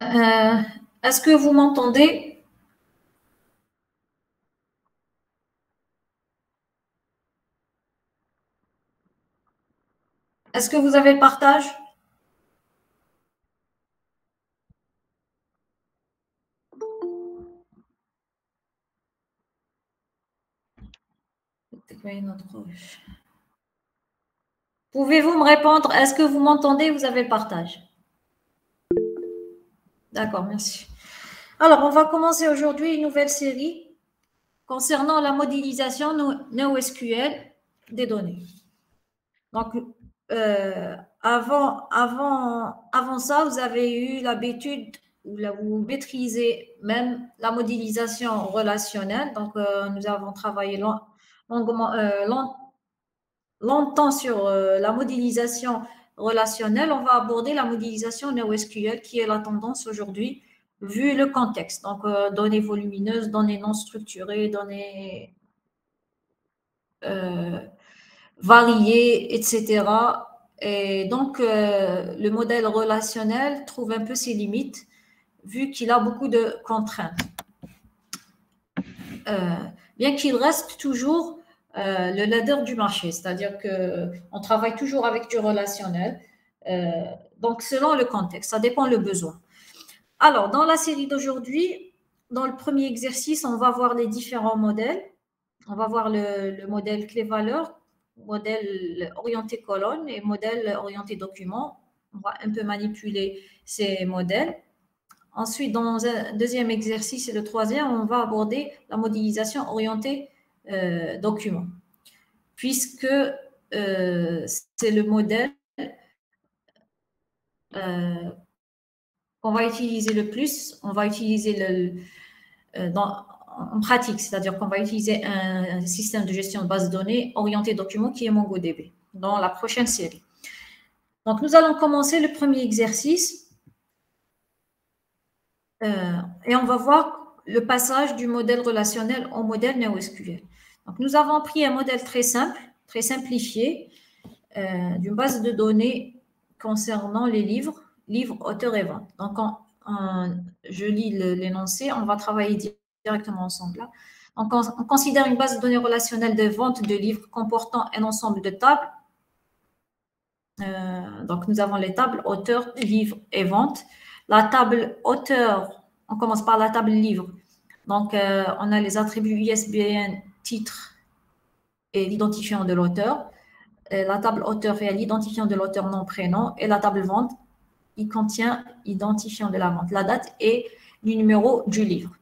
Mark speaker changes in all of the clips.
Speaker 1: Euh, Est-ce que vous m'entendez? Est-ce que vous avez le partage? Pouvez-vous me répondre? Est-ce que vous m'entendez? Vous avez le partage? D'accord, merci. Alors, on va commencer aujourd'hui une nouvelle série concernant la modélisation NoSQL des données. Donc, avant ça, vous avez eu l'habitude ou vous maîtrisez même la modélisation relationnelle. Donc, nous avons travaillé longuement, longtemps sur la modélisation relationnelle. On va aborder la modélisation NoSQL qui est la tendance aujourd'hui vu le contexte. Donc, données volumineuses, données non structurées, données euh, variées, etc. Et donc, le modèle relationnel trouve un peu ses limites vu qu'il a beaucoup de contraintes. Euh, Bien qu'il reste toujours le leader du marché, c'est-à-dire qu'on travaille toujours avec du relationnel. Euh, donc, selon le contexte, ça dépend le besoin. Alors, dans la série d'aujourd'hui, dans le premier exercice, on va voir les différents modèles. On va voir le modèle clé-valeur, modèle orienté colonne et modèle orienté document. On va un peu manipuler ces modèles. Ensuite, dans un deuxième exercice et le troisième, on va aborder la modélisation orientée document, puisque c'est le modèle euh, qu'on va utiliser le plus. On va utiliser en pratique, c'est-à-dire qu'on va utiliser un système de gestion de base de données orienté document qui est MongoDB dans la prochaine série. Donc, nous allons commencer le premier exercice et on va voir le passage du modèle relationnel au modèle NoSQL. Donc, nous avons pris un modèle très simple, très simplifié, d'une base de données concernant les livres, auteurs et ventes. Donc, je lis l'énoncé, on va travailler directement ensemble là. Donc, on considère une base de données relationnelle de vente de livres comportant un ensemble de tables. Donc, nous avons les tables auteur, livre et vente. La table auteur, on commence par la table livre. Donc, on a les attributs ISBN, titre et l'identifiant de l'auteur. La table auteur et l'identifiant de l'auteur nom, prénom. Et la table vente, il contient l'identifiant de la vente, la date et le numéro du livre.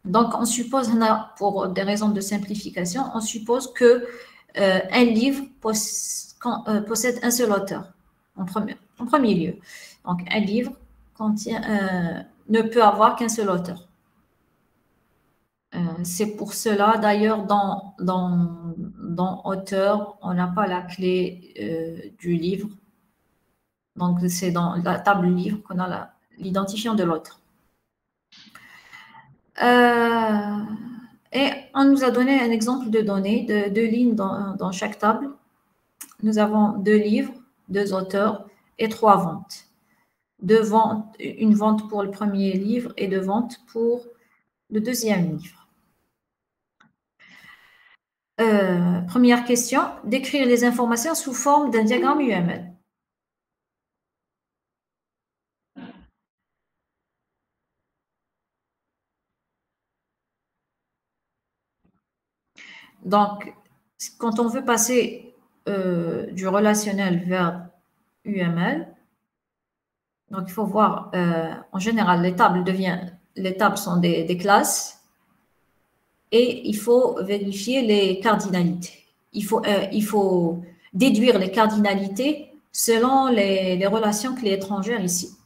Speaker 1: Donc, on suppose, pour des raisons de simplification, on suppose que un livre possède un seul auteur en premier lieu. Donc, un livre ne peut avoir qu'un seul auteur. C'est pour cela, d'ailleurs, dans auteur, on n'a pas la clé du livre. Donc, c'est dans la table livre qu'on a l'identifiant de l'auteur. Et on nous a donné un exemple de données, de deux lignes dans chaque table. Nous avons deux livres, deux auteurs et trois ventes. Une vente pour le premier livre et deux ventes pour le deuxième livre. Première question, décrire les informations sous forme d'un diagramme UML. Donc, quand on veut passer du relationnel vers UML, donc il faut voir, en général, les tables sont des classes et il faut vérifier les cardinalités. Il faut déduire les cardinalités selon les relations clés étrangères ici.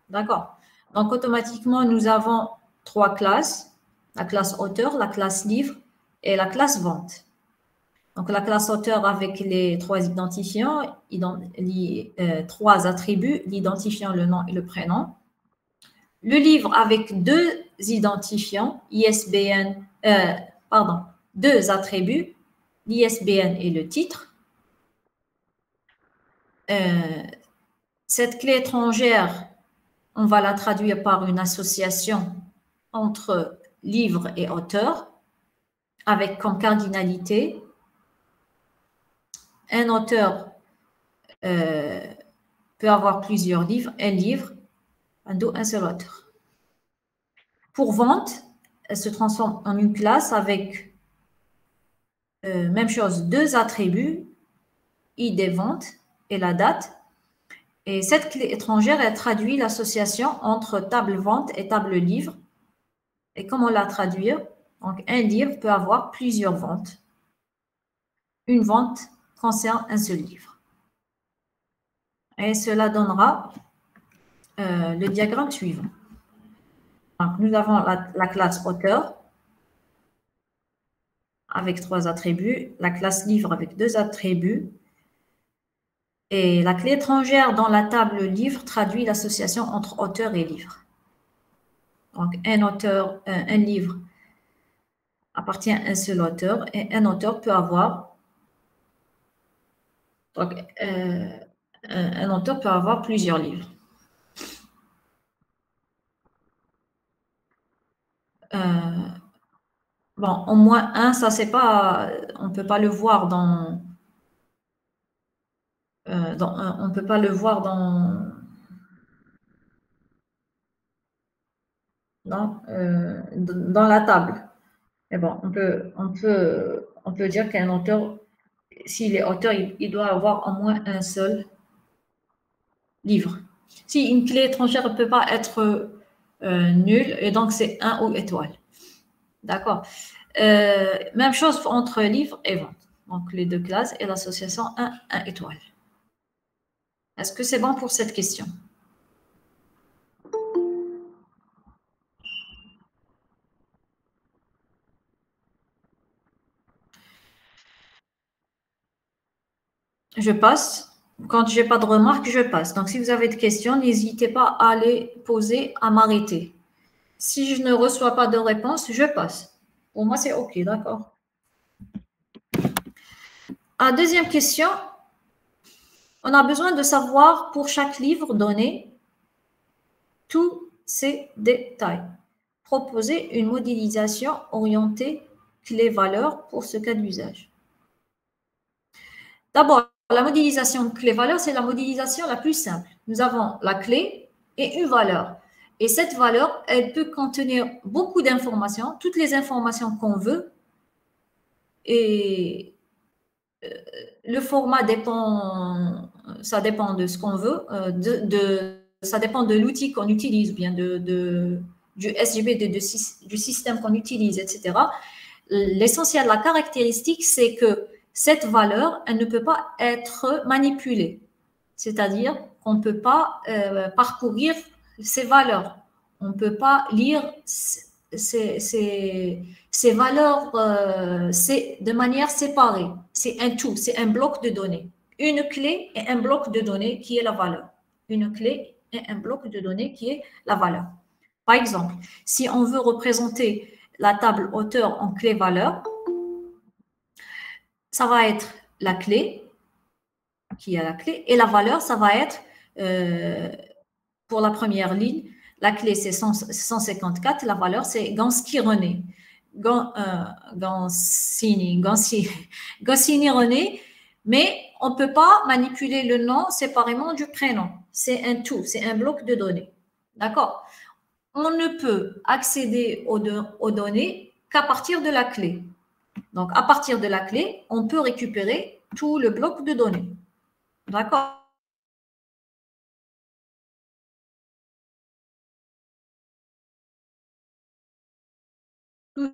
Speaker 1: D'accord? Donc, automatiquement, nous avons trois classes, la classe auteur, la classe livre et la classe vente. Donc, la classe auteur avec les trois identifiants, trois attributs, l'identifiant, le nom et le prénom. Le livre avec deux identifiants, ISBN, deux attributs, l'ISBN et le titre. Cette clé étrangère, on va la traduire par une association entre livre et auteur, avec comme cardinalité un auteur peut avoir plusieurs livres, un livre, un seul auteur. Pour vente, elle se transforme en une classe avec, même chose, deux attributs, ID vente et la date. Et cette clé étrangère, elle traduit l'association entre table vente et table livre. Et comment la traduire? Donc, un livre peut avoir plusieurs ventes. Une vente concerne un seul livre. Et cela donnera le diagramme suivant. Donc, nous avons la classe auteur avec trois attributs, la classe livre avec deux attributs, et la clé étrangère dans la table livre traduit l'association entre auteur et livre. Donc, un livre appartient à un seul auteur et un auteur peut avoir, donc, un auteur peut avoir plusieurs livres. Bon, au moins un, ça c'est pas, on peut pas le voir on peut pas le voir dans la table. Mais bon, on peut dire qu'un auteur, s'il est auteur, il doit avoir au moins un seul livre. Si une clé étrangère ne peut pas être nulle, et donc c'est un ou étoile. D'accord. Même chose entre livre et vente. Donc les deux classes et l'association 1 étoile. Est-ce que c'est bon pour cette question? Je passe. Quand je n'ai pas de remarques, je passe. Donc, si vous avez des questions, n'hésitez pas à les poser, à m'arrêter. Si je ne reçois pas de réponse, je passe. Pour moi, c'est OK, d'accord. Deuxième question. On a besoin de savoir pour chaque livre donné tous ces détails. Proposer une modélisation orientée clé-valeur pour ce cas d'usage. D'abord, la modélisation clé-valeur, c'est la modélisation la plus simple. Nous avons la clé et une valeur. Et cette valeur, elle peut contenir beaucoup d'informations, toutes les informations qu'on veut. Et le format dépend, ça dépend de ce qu'on veut, ça dépend de l'outil qu'on utilise, ou bien du SGB, du système qu'on utilise, etc. L'essentiel de la caractéristique, c'est que cette valeur, elle ne peut pas être manipulée. C'est-à-dire qu'on ne peut pas parcourir ces valeurs. On ne peut pas lire ces valeurs de manière séparée. C'est un tout, c'est un bloc de données. Une clé et un bloc de données qui est la valeur. Une clé et un bloc de données qui est la valeur. Par exemple, si on veut représenter la table auteur en clé-valeur, ça va être la clé, qui est la clé, et la valeur, ça va être, pour la première ligne, la clé c'est 154, la valeur c'est Gansky-René. Goscinny-René, mais on ne peut pas manipuler le nom séparément du prénom. C'est un tout, c'est un bloc de données. D'accord? On ne peut accéder aux données qu'à partir de la clé. Donc, à partir de la clé, on peut récupérer tout le bloc de données. D'accord? Tout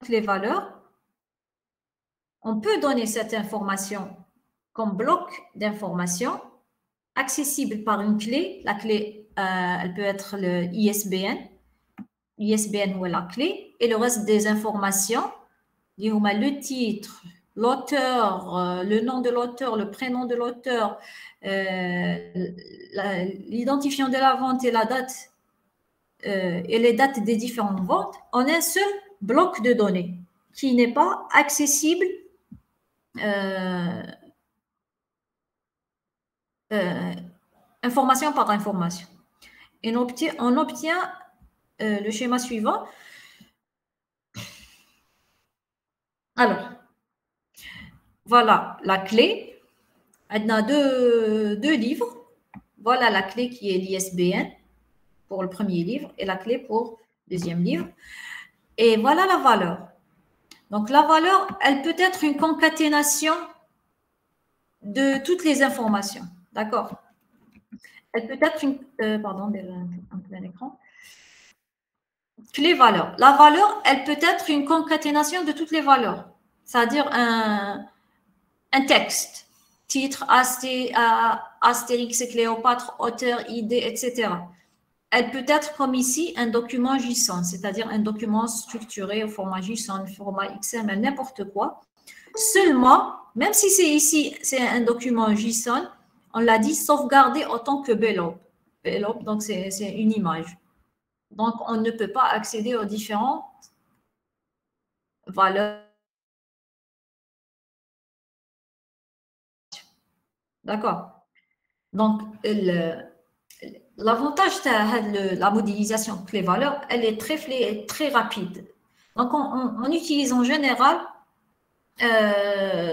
Speaker 1: les valeurs, on peut donner cette information comme bloc d'information accessible par une clé. La clé, elle peut être le ISBN. ISBN ou la clé. Et le reste des informations, le titre, l'auteur, le nom de l'auteur, le prénom de l'auteur, l'identifiant de la vente et la date et les dates des différentes ventes en un seul bloc de données qui n'est pas accessible information par information. Et on obtient le schéma suivant. Alors, voilà la clé. On a deux livres. Voilà la clé qui est l'ISBN pour le premier livre et la clé pour le deuxième livre. Et voilà la valeur. Donc, la valeur, elle peut être une concaténation de toutes les informations. D'accord? Elle peut être une... pardon, un plein écran. Clé valeur. La valeur, elle peut être une concaténation de toutes les valeurs. C'est-à-dire un texte. Titre, Astérix et Cléopâtre, auteur, idée, etc. Elle peut être comme ici un document JSON, c'est-à-dire un document structuré au format JSON, format XML, n'importe quoi. Seulement, même si c'est ici, c'est un document JSON, on l'a dit sauvegardé autant que BELOP. BELOP, donc c'est une image. Donc, on ne peut pas accéder aux différentes valeurs. D'accord. Donc, l'avantage de la modélisation clé-valeur, elle est très rapide. Donc, on utilise en général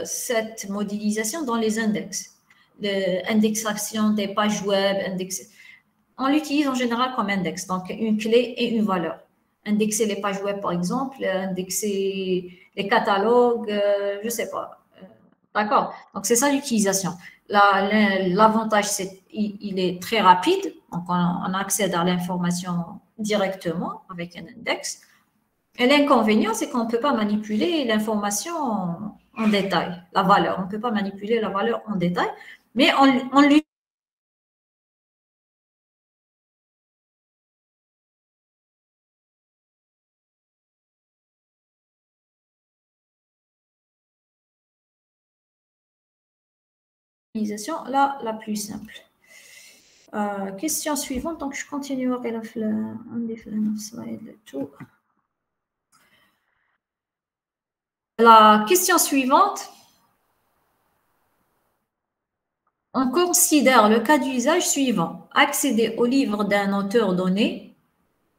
Speaker 1: cette modélisation dans les index. L'indexation des pages web, on l'utilise en général comme index, donc une clé et une valeur. Indexer les pages web, par exemple, indexer les catalogues, je ne sais pas. D'accord. Donc, c'est ça l'utilisation. L'avantage, c'est il est très rapide. Donc, on accède à l'information directement avec un index. Et l'inconvénient, c'est qu'on ne peut pas manipuler l'information en détail, la valeur. On ne peut pas manipuler la valeur en détail, mais on l'utilisation la plus simple. Question suivante, donc je continuerai la question suivante. On considère le cas d'usage suivant. Accéder au livre d'un auteur donné,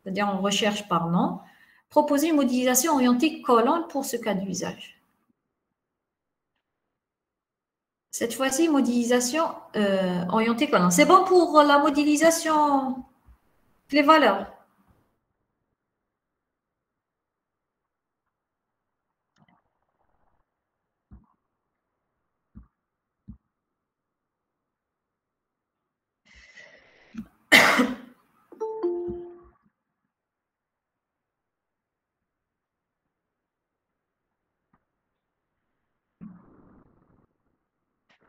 Speaker 1: c'est-à-dire on recherche par nom, proposer une modélisation orientée colonne pour ce cas d'usage. Cette fois-ci, modélisation orientée colonne. C'est bon pour la modélisation les valeurs.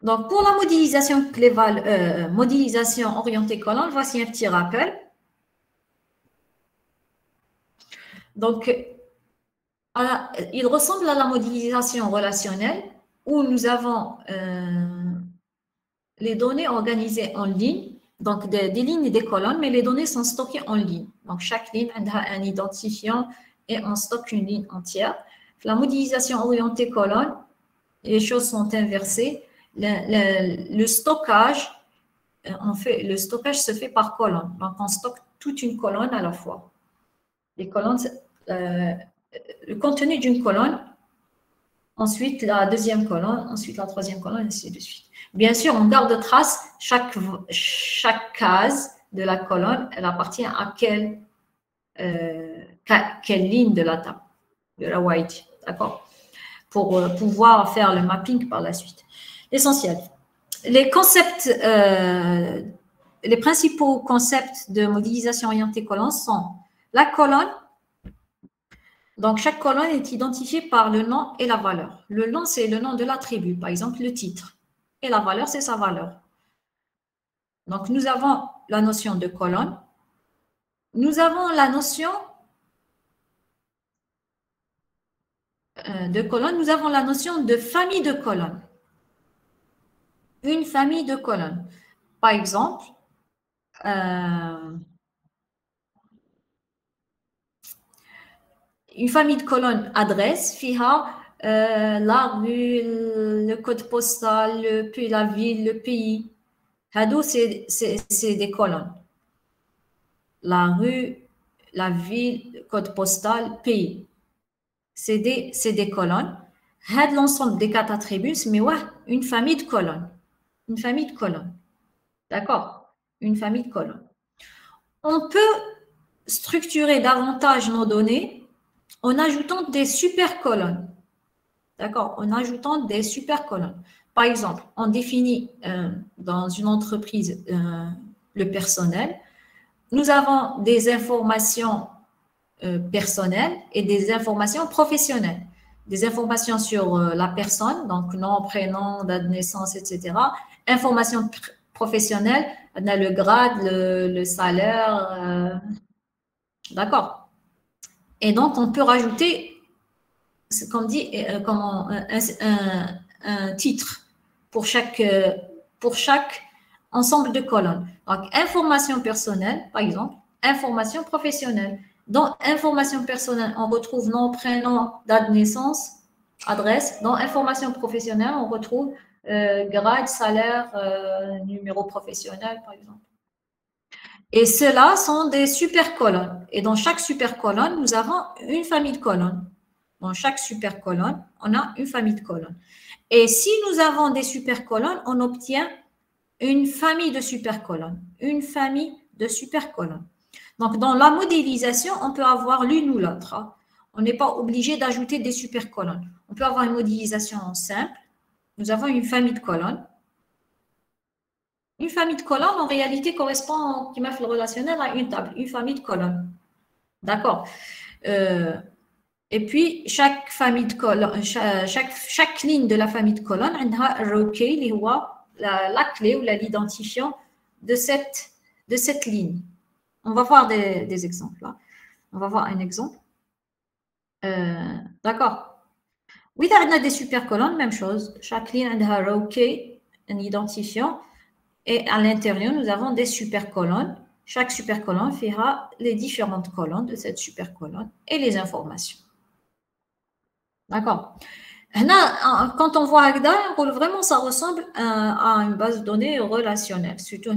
Speaker 1: Donc, pour la modélisation, modélisation orientée colonne, voici un petit rappel. Donc, il ressemble à la modélisation relationnelle où nous avons les données organisées en ligne, donc des lignes et des colonnes, mais les données sont stockées en ligne. Donc, chaque ligne a un identifiant et on stocke une ligne entière. La modélisation orientée colonne, les choses sont inversées. Le stockage, le stockage se fait par colonne. Donc, on stocke toute une colonne à la fois. Les colonnes, le contenu d'une colonne ensuite la deuxième colonne, ensuite la troisième colonne, ainsi de suite. Bien sûr, on garde trace, chaque case de la colonne, elle appartient à quelle ligne de la table, de la white, d'accord, pour pouvoir faire le mapping par la suite. L'essentiel. Les concepts, les principaux concepts de modélisation orientée colonne sont la colonne. Donc, chaque colonne est identifiée par le nom et la valeur. Le nom, c'est le nom de l'attribut, par exemple le titre. Et la valeur, c'est sa valeur. Donc, nous avons la notion de colonne. Nous avons la notion de colonne. Nous avons la notion de famille de colonnes. Une famille de colonnes. Par exemple, une famille de colonnes adresse, FIHA, la rue, le code postal, puis la ville, le pays. Hado, c'est des colonnes. La rue, la ville, le code postal, pays. C'est des colonnes. Had l'ensemble des 4 attributs, mais ouais, une famille de colonnes. Une famille de colonnes. D'accord? Une famille de colonnes. On peut structurer davantage nos données en ajoutant des supercolonnes. D'accord? En ajoutant des supercolonnes. Par exemple, on définit dans une entreprise le personnel. Nous avons des informations personnelles et des informations professionnelles. Des informations sur la personne, donc nom, prénom, date de naissance, etc. Informations professionnelles, on a le grade, le salaire. D'accord? Et donc, on peut rajouter, comme dit, un titre pour chaque ensemble de colonnes. Donc, information personnelle, par exemple, information professionnelle. Dans information personnelle, on retrouve nom, prénom, date de naissance, adresse. Dans information professionnelle, on retrouve grade, salaire, numéro professionnel, par exemple. Et ceux-là sont des supercolonnes. Et dans chaque supercolonne, nous avons une famille de colonnes. Dans chaque supercolonne, on a une famille de colonnes. Et si nous avons des supercolonnes, on obtient une famille de supercolonnes. Une famille de supercolonnes. Donc, dans la modélisation, on peut avoir l'une ou l'autre. Hein. On n'est pas obligé d'ajouter des supercolonnes. On peut avoir une modélisation simple. Nous avons une famille de colonnes. Une famille de colonnes, en réalité, correspond, qui m'a fait le relationnel, à une table, une famille de colonnes. D'accord. Et puis, chaque famille de colonnes, chaque ligne de la famille de colonnes, a un recueil, la clé ou l'identifiant de cette ligne. On va voir des exemples. Là. On va voir un exemple. D'accord. Oui, on a des supercolonnes, même chose. Chaque ligne a un recueil, un identifiant. Et à l'intérieur, nous avons des supercolonnes. Chaque supercolonne fera les différentes colonnes de cette supercolonne et les informations. D'accord. Quand on voit Agda, vraiment, ça ressemble à une base de données relationnelle, surtout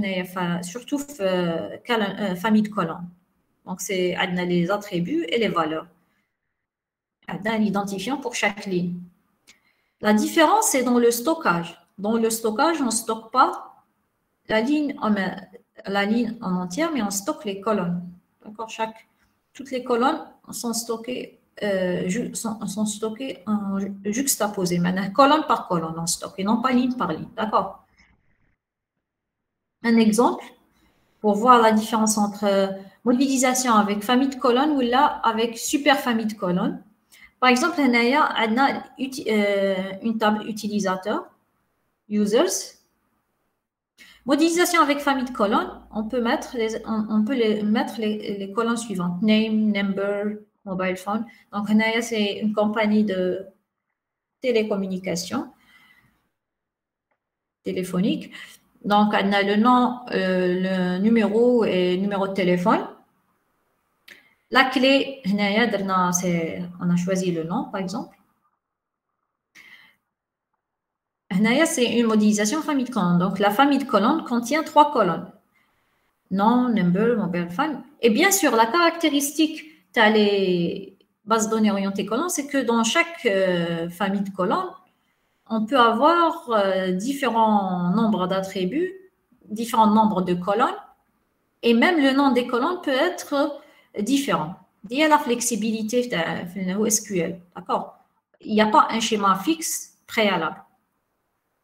Speaker 1: famille de colonnes. Donc, c'est les attributs et les valeurs. Un identifiant pour chaque ligne. La différence, c'est dans le stockage. Dans le stockage, on ne stocke pas la ligne en entière, mais on stocke les colonnes. D'accord. Toutes les colonnes sont stockées en juxtaposées. Maintenant, colonne par colonne, on stocke, et non pas ligne par ligne. D'accord. Un exemple pour voir la différence entre modélisation avec famille de colonnes ou là avec super famille de colonnes. Par exemple, on a une table utilisateur, users. Modélisation avec famille de colonnes, on peut mettre les colonnes suivantes. Name, number, mobile phone. Donc, c'est une compagnie de télécommunications téléphonique. Donc, on a le nom, le numéro et numéro de téléphone. La clé, on a choisi le nom, par exemple. C'est une modélisation famille de colonnes. Donc, la famille de colonnes contient 3 colonnes. Nom, number, mobile phone. Et bien sûr, la caractéristique, tu as les base de données orientée colonne, c'est que dans chaque famille de colonnes, on peut avoir différents nombres d'attributs, différents nombres de colonnes, et même le nom des colonnes peut être différent. Il y a la flexibilité de SQL, d'accord? Il n'y a pas un schéma fixe préalable.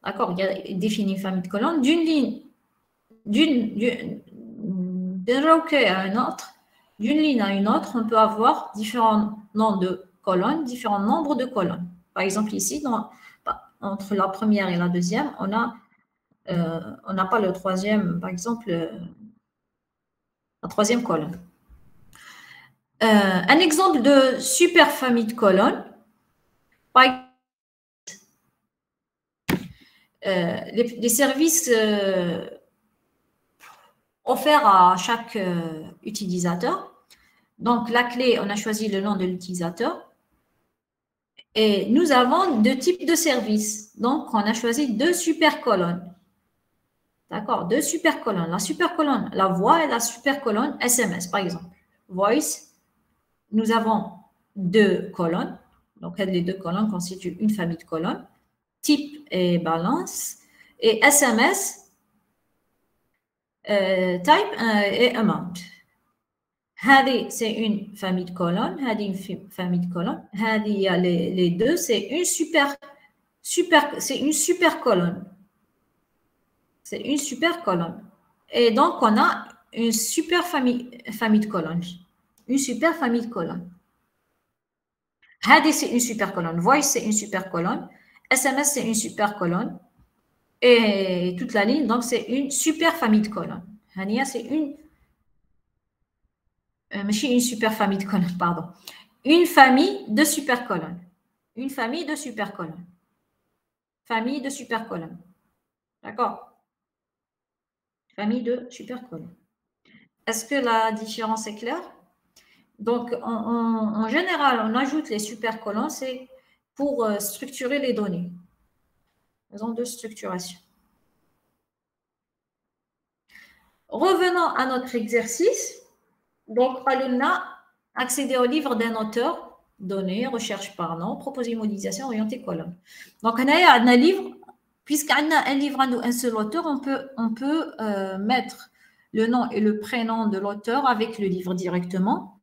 Speaker 1: D'accord? Il y a défini une famille de colonnes d'une ligne, d'un requête à une autre, d'une ligne à une autre, on peut avoir différents noms de colonnes, différents nombres de colonnes. Par exemple, ici, entre la première et la deuxième, on n'a pas le troisième, par exemple, la troisième colonne. Un exemple de superfamille de colonnes, par exemple, les services offerts à chaque utilisateur. Donc, la clé, on a choisi le nom de l'utilisateur. Et nous avons deux types de services. Donc, on a choisi deux supercolonnes. D'accord, deux supercolonnes. La supercolonne, la voix et la supercolonne SMS, par exemple. Voice, nous avons deux colonnes. Donc, les deux colonnes constituent une famille de colonnes. Type et balance. Et SMS, type et amount. C'est une famille de colonnes. Une famille de colonnes. Les deux, c'est une super colonne. C'est une super colonne. Et donc, on a une super famille de colonnes. Une super famille de colonnes. C'est une super colonne. Voice, c'est une super colonne. SMS, c'est une super colonne. Et toute la ligne, donc, c'est une super famille de colonnes. C'est une super famille de colonnes, pardon. Une famille de super colonnes. Une famille de super colonnes. Famille de super colonnes. D'accord? Famille de super colonnes. Est-ce que la différence est claire? Donc, en général, on ajoute les supercolonnes, c'est pour structurer les données. Raison de structuration. Revenons à notre exercice. Donc, on a accédé au livre d'un auteur, données, recherche par nom, proposer une modélisation orientée colonne. Donc, on a un livre, puisqu'on a un livre à nous, un seul auteur, on peut mettre le nom et le prénom de l'auteur avec le livre directement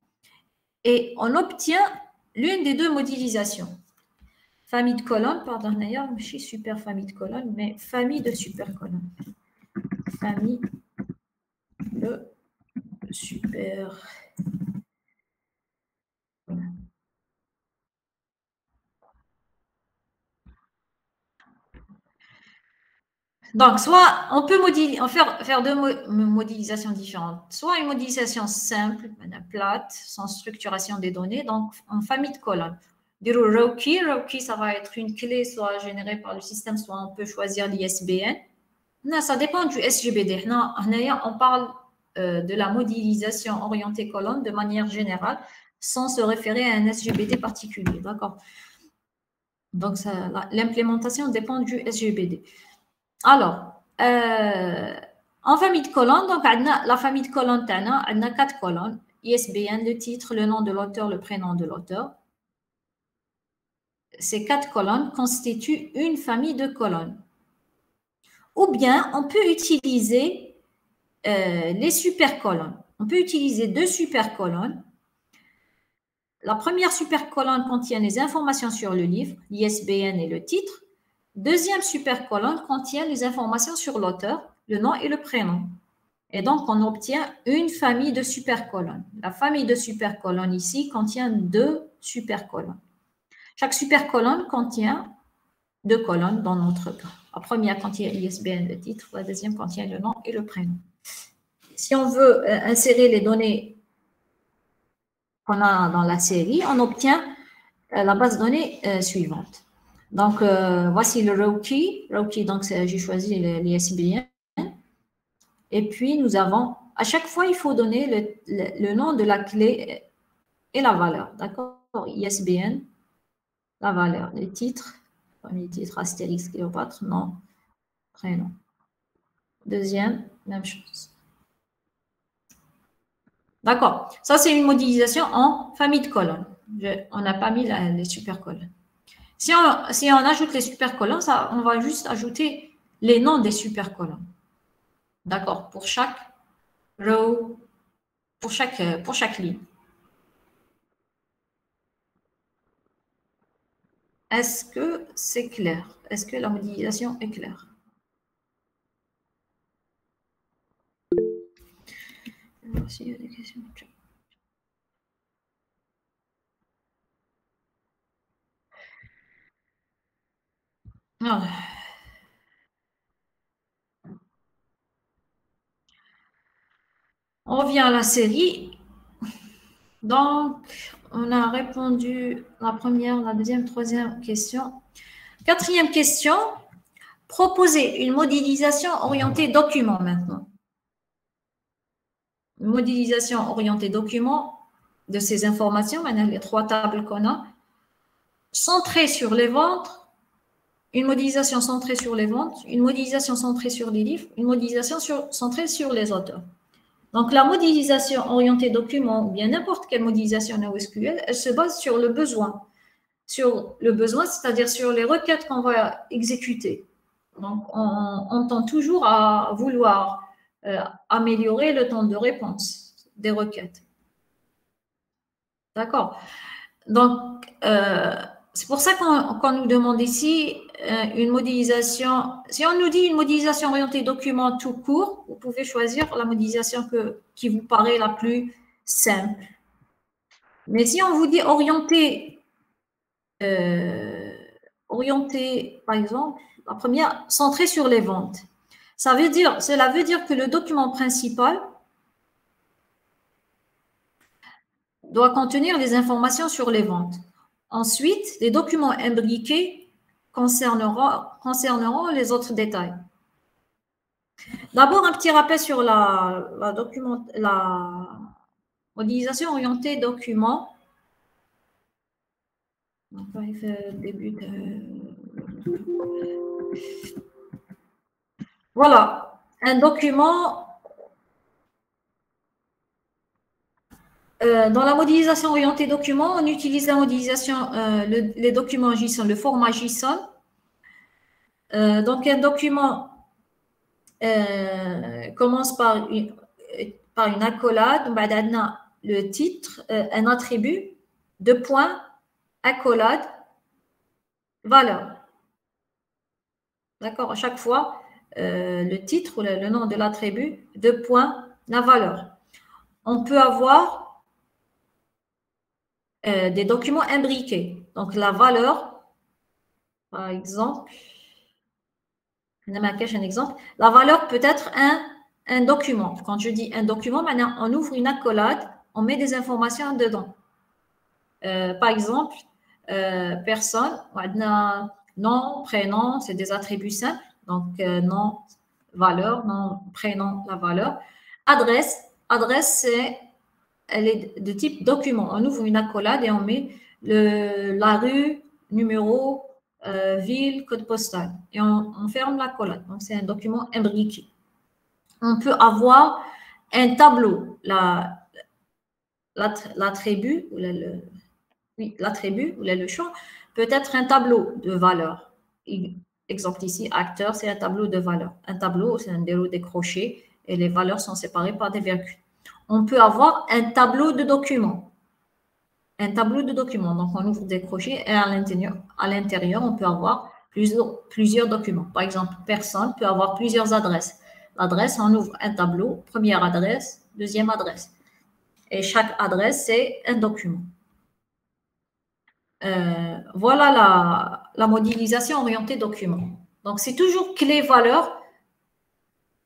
Speaker 1: et on obtient l'une des deux modélisations. Famille de colonnes, pardon, d'ailleurs, je suis super famille de colonnes, mais famille de supercolonnes. Famille de super. Donc, soit on peut faire deux modélisations différentes. Soit une modélisation simple, plate, sans structuration des données, donc en famille de colonnes. Row-key, ça va être une clé soit générée par le système, soit on peut choisir l'ISBN. Non, ça dépend du SGBD. On parle de la modélisation orientée colonne de manière générale, sans se référer à un SGBD particulier. D'accord? Donc, l'implémentation dépend du SGBD. Alors, en famille de colonnes, donc, la famille de colonnes, on a 4 colonnes. ISBN, le titre, le nom de l'auteur, le prénom de l'auteur. Ces 4 colonnes constituent une famille de colonnes. Ou bien, on peut utiliser les supercolonnes. On peut utiliser deux supercolonnes. La première supercolonne contient les informations sur le livre, l'ISBN et le titre. Deuxième supercolonne contient les informations sur l'auteur, le nom et le prénom. Et donc, on obtient une famille de supercolonnes. La famille de supercolonnes ici contient deux supercolonnes. Chaque supercolonne contient deux colonnes dans notre cas. La première contient l'ISBN, le titre. La deuxième contient le nom et le prénom. Si on veut insérer les données qu'on a dans la série, on obtient la base de données suivante. Donc, voici le row key. Row key, donc j'ai choisi l'ISBN. Et puis, nous avons, à chaque fois, il faut donner le nom de la clé et la valeur. D'accord? ISBN, la valeur, les titres, premier titre, Astérix, Cléopâtre, nom, prénom. Deuxième, même chose. D'accord. Ça, c'est une modélisation en famille de colonnes. On n'a pas mis les supercolonnes. Si on ajoute les supercolonnes, on va juste ajouter les noms des supercolonnes. D'accord? Pour chaque row, pour chaque ligne. Est-ce que c'est clair? Est-ce que la modélisation est claire? S'il y a des questions. Voilà. On revient à la série. Donc, on a répondu la première, la deuxième, troisième question. Quatrième question, proposer une modélisation orientée document maintenant. Une modélisation orientée document de ces informations, maintenant les trois tables qu'on a, centrée sur les ventes, une modélisation centrée sur les ventes, une modélisation centrée sur les livres, une modélisation centrée sur les auteurs. Donc, la modélisation orientée document, ou bien n'importe quelle modélisation NoSQL, elle se base sur le besoin. Sur le besoin, c'est-à-dire sur les requêtes qu'on va exécuter. Donc, on tend toujours à vouloir améliorer le temps de réponse des requêtes. D'accord? Donc, c'est pour ça qu'on nous demande ici une modélisation. Si on nous dit une modélisation orientée document tout court, vous pouvez choisir la modélisation qui vous paraît la plus simple. Mais si on vous dit orientée, par exemple, la première, centrée sur les ventes. Cela veut dire que le document principal doit contenir les informations sur les ventes. Ensuite, les documents imbriqués concerneront les autres détails. D'abord, un petit rappel sur la modélisation orientée document. Voilà, un document. Dans la modélisation orientée document, on utilise la modélisation, les documents JSON, le format JSON. Donc, un document commence par une accolade, le titre, un attribut, deux points, accolade, valeur. D'accord? À chaque fois, le titre ou le nom de l'attribut, deux points, la valeur. On peut avoir des documents imbriqués. Donc, la valeur, par exemple, un exemple, la valeur peut être un document. Quand je dis un document, maintenant, on ouvre une accolade, on met des informations dedans. Par exemple, personne, nom, prénom, c'est des attributs simples. Donc, nom, valeur, nom, prénom, la valeur. Adresse, elle est de type document. On ouvre une accolade et on met la rue, numéro, ville, code postal. Et on ferme l'accolade. Donc, c'est un document imbriqué. On peut avoir un tableau. L'attribut, l'attribut ou le champ peut être un tableau de valeur. Exemple ici, acteur, c'est un tableau de valeur. Un tableau, c'est un déroulement décroché et les valeurs sont séparées par des virgules. On peut avoir un tableau de documents. Un tableau de documents. Donc, on ouvre des crochets et à l'intérieur, on peut avoir plusieurs documents. Par exemple, personne peut avoir plusieurs adresses. L'adresse, on ouvre un tableau, première adresse, deuxième adresse. Et chaque adresse, c'est un document. Voilà la modélisation orientée document. Donc, c'est toujours clé-valeur.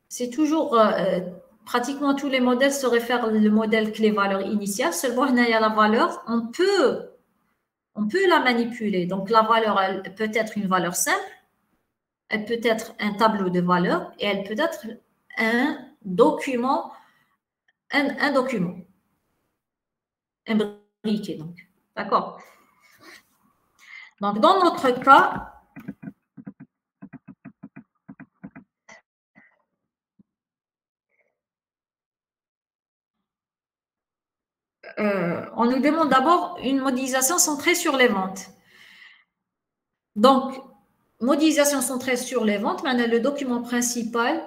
Speaker 1: C'est toujours, pratiquement tous les modèles se réfèrent au modèle clé-valeur initial. Seulement, il y a la valeur, on peut la manipuler. Donc, la valeur, elle peut être une valeur simple, elle peut être un tableau de valeurs et elle peut être un document, un document imbriqué. Donc, d'accord. Donc, dans notre cas, on nous demande d'abord une modélisation centrée sur les ventes. Donc, modélisation centrée sur les ventes, maintenant le document principal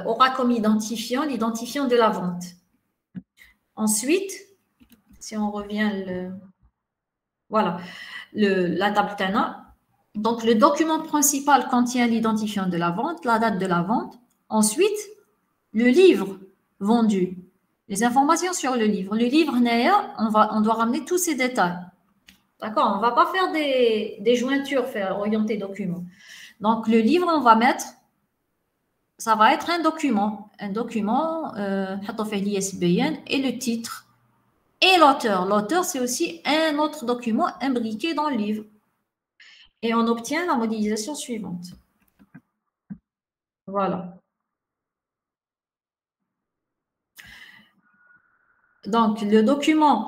Speaker 1: aura comme identifiant l'identifiant de la vente. Ensuite, si on revient, voilà, la table TANA. Donc, le document principal contient l'identifiant de la vente, la date de la vente. Ensuite, le livre vendu, les informations sur le livre. Le livre, on doit ramener tous ces détails. D'accord? On ne va pas faire des jointures, faire orienter document. Donc, le livre, on va mettre, ça va être un document, et le titre et l'auteur. L'auteur, c'est aussi un autre document imbriqué dans le livre. Et on obtient la modélisation suivante. Voilà. Donc, le document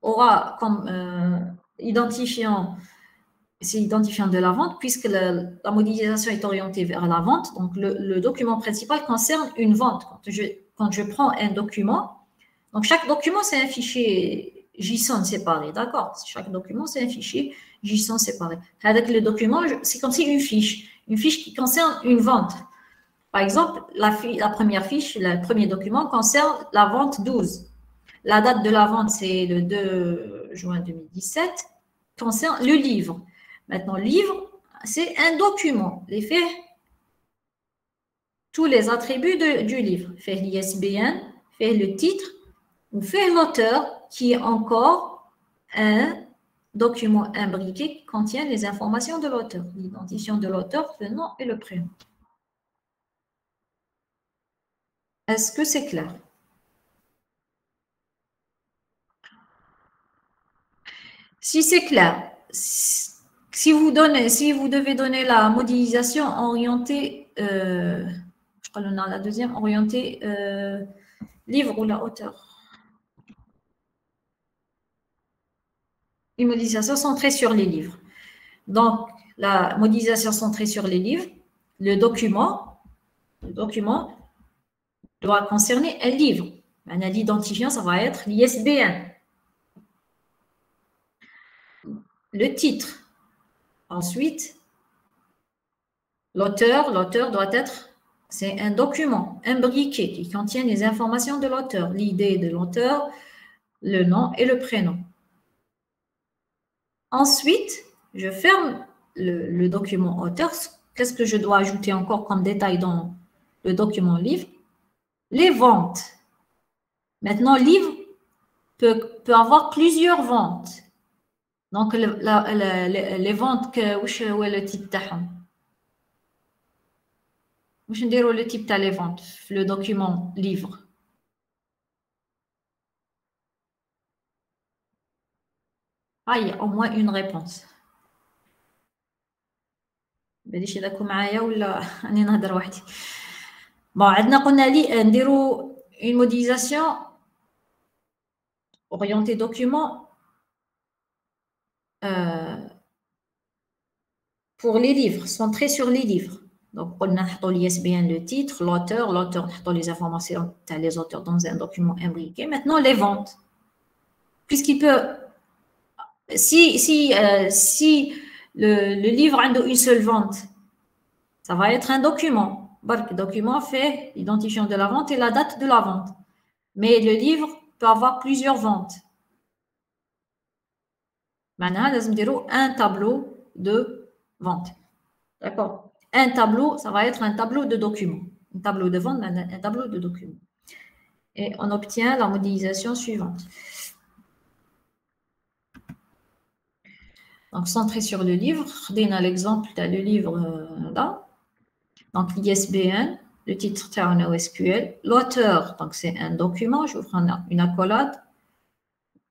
Speaker 1: aura comme identifiant, c'est l'identifiant de la vente, puisque la modélisation est orientée vers la vente. Donc, le document principal concerne une vente. Quand je prends un document, donc chaque document, c'est un fichier JSON séparé, d'accord? Chaque document, c'est un fichier JSON séparé. Avec le document, c'est comme si une fiche qui concerne une vente. Par exemple, la première fiche, le premier document concerne la vente 12. La date de la vente, c'est le 2 juin 2017, concerne le livre. Maintenant, le livre, c'est un document. Les faits, tous les attributs du livre. Fait l'ISBN, fait le titre, ou fait l'auteur, qui est encore un document imbriqué qui contient les informations de l'auteur, l'identifiant de l'auteur, le nom et le prénom. Est-ce que c'est clair? Si c'est clair, si vous devez donner la modélisation orientée, je crois qu'on a la deuxième, orientée livre ou la hauteur. Une modélisation centrée sur les livres. Donc, la modélisation centrée sur les livres, le document doit concerner un livre. L'identifiant, ça va être l'ISBN. Le titre. Ensuite, l'auteur doit être, c'est un document imbriqué qui contient les informations de l'auteur, l'idée de l'auteur, le nom et le prénom. Ensuite, je ferme le document auteur. Qu'est-ce que je dois ajouter encore comme détail dans le document livre? Les ventes. Maintenant, livre peut avoir plusieurs ventes. Donc, les ventes, où est le type تاعهم؟ واش نديروا le type تاع les ventes le document livre. Ah, il y a au moins une réponse. بديش يذاكوا معايا ولا راني نهضر وحدي. Bon, عندنا قلنا لي نديروا une modélisation orientée document pour les livres, centrée sur les livres. Donc, on a l'ISBN, le titre, l'auteur, les informations les auteurs dans un document imbriqué. Maintenant, les ventes. Puisqu'il peut, si le livre a une seule vente, ça va être un document. Le document fait l'identifiant de la vente et la date de la vente. Mais le livre peut avoir plusieurs ventes. Maintenant, nous avons un tableau de vente. D'accord? Un tableau, ça va être un tableau de documents. Un tableau de vente, un tableau de documents. Et on obtient la modélisation suivante. Donc, centré sur le livre, on a l'exemple de le livre là. Donc, l'ISBN, le titre c'est un OSQL. L'auteur, donc c'est un document, je vous prends une accolade,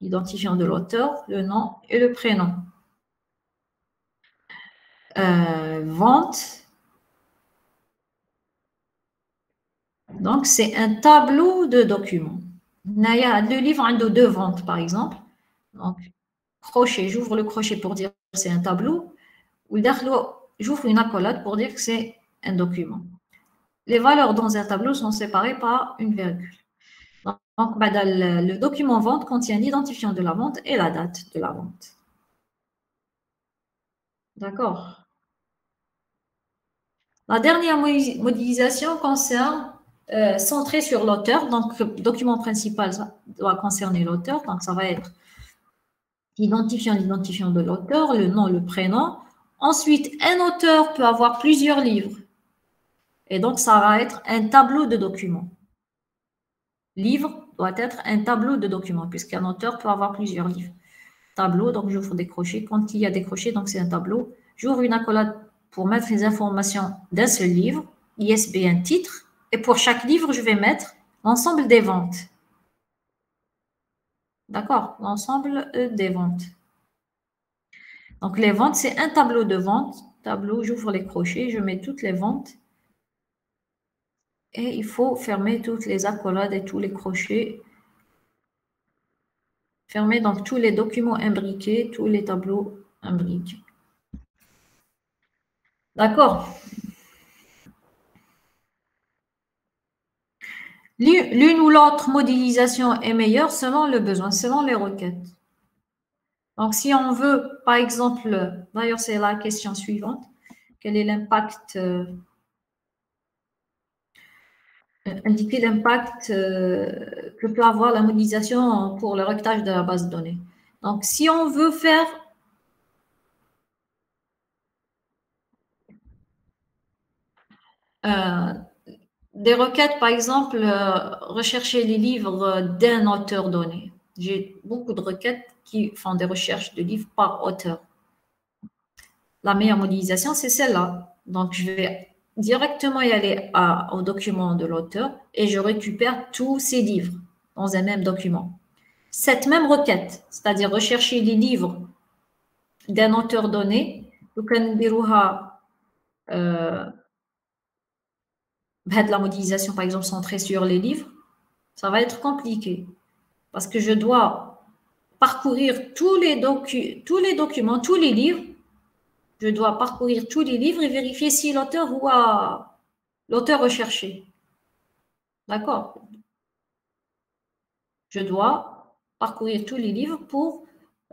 Speaker 1: identifiant de l'auteur, le nom et le prénom. Vente. Donc, c'est un tableau de documents. Le livre a deux ventes, par exemple. Donc, crochet, j'ouvre le crochet pour dire que c'est un tableau. Ou j'ouvre une accolade pour dire que c'est un document. Les valeurs dans un tableau sont séparées par une virgule. Donc, le document vente contient l'identifiant de la vente et la date de la vente. D'accord. La dernière modélisation concerne centré sur l'auteur. Donc, le document principal ça doit concerner l'auteur. Donc, ça va être l'identifiant de l'auteur, le nom, le prénom. Ensuite, un auteur peut avoir plusieurs livres. Et donc, ça va être un tableau de documents. Livre doit être un tableau de documents, puisqu'un auteur peut avoir plusieurs livres. Tableau, donc j'ouvre des crochets. Quand il y a des crochets, donc c'est un tableau. J'ouvre une accolade pour mettre les informations d'un seul livre, ISBN titre, et pour chaque livre, je vais mettre l'ensemble des ventes. D'accord? L'ensemble des ventes. Donc les ventes, c'est un tableau de vente. Tableau, j'ouvre les crochets, je mets toutes les ventes. Et il faut fermer toutes les accolades et tous les crochets. Fermer donc tous les documents imbriqués, tous les tableaux imbriqués. D'accord? L'une ou l'autre modélisation est meilleure selon le besoin, selon les requêtes. Donc, si on veut, par exemple, d'ailleurs, c'est la question suivante, quel est l'impact, indiquer l'impact que peut avoir la modélisation pour le requêtage de la base de données. Donc, si on veut faire des requêtes, par exemple, rechercher les livres d'un auteur donné. J'ai beaucoup de requêtes qui font des recherches de livres par auteur. La meilleure modélisation, c'est celle-là. Donc, je vais directement y aller au document de l'auteur et je récupère tous ces livres dans un même document. Cette même requête, c'est-à-dire rechercher les livres d'un auteur donné, la modélisation, par exemple, centrée sur les livres, ça va être compliqué parce que je dois parcourir tous les documents, tous les livres. Je dois parcourir tous les livres et vérifier si l'auteur ou l'auteur recherché. D'accord? Je dois parcourir tous les livres pour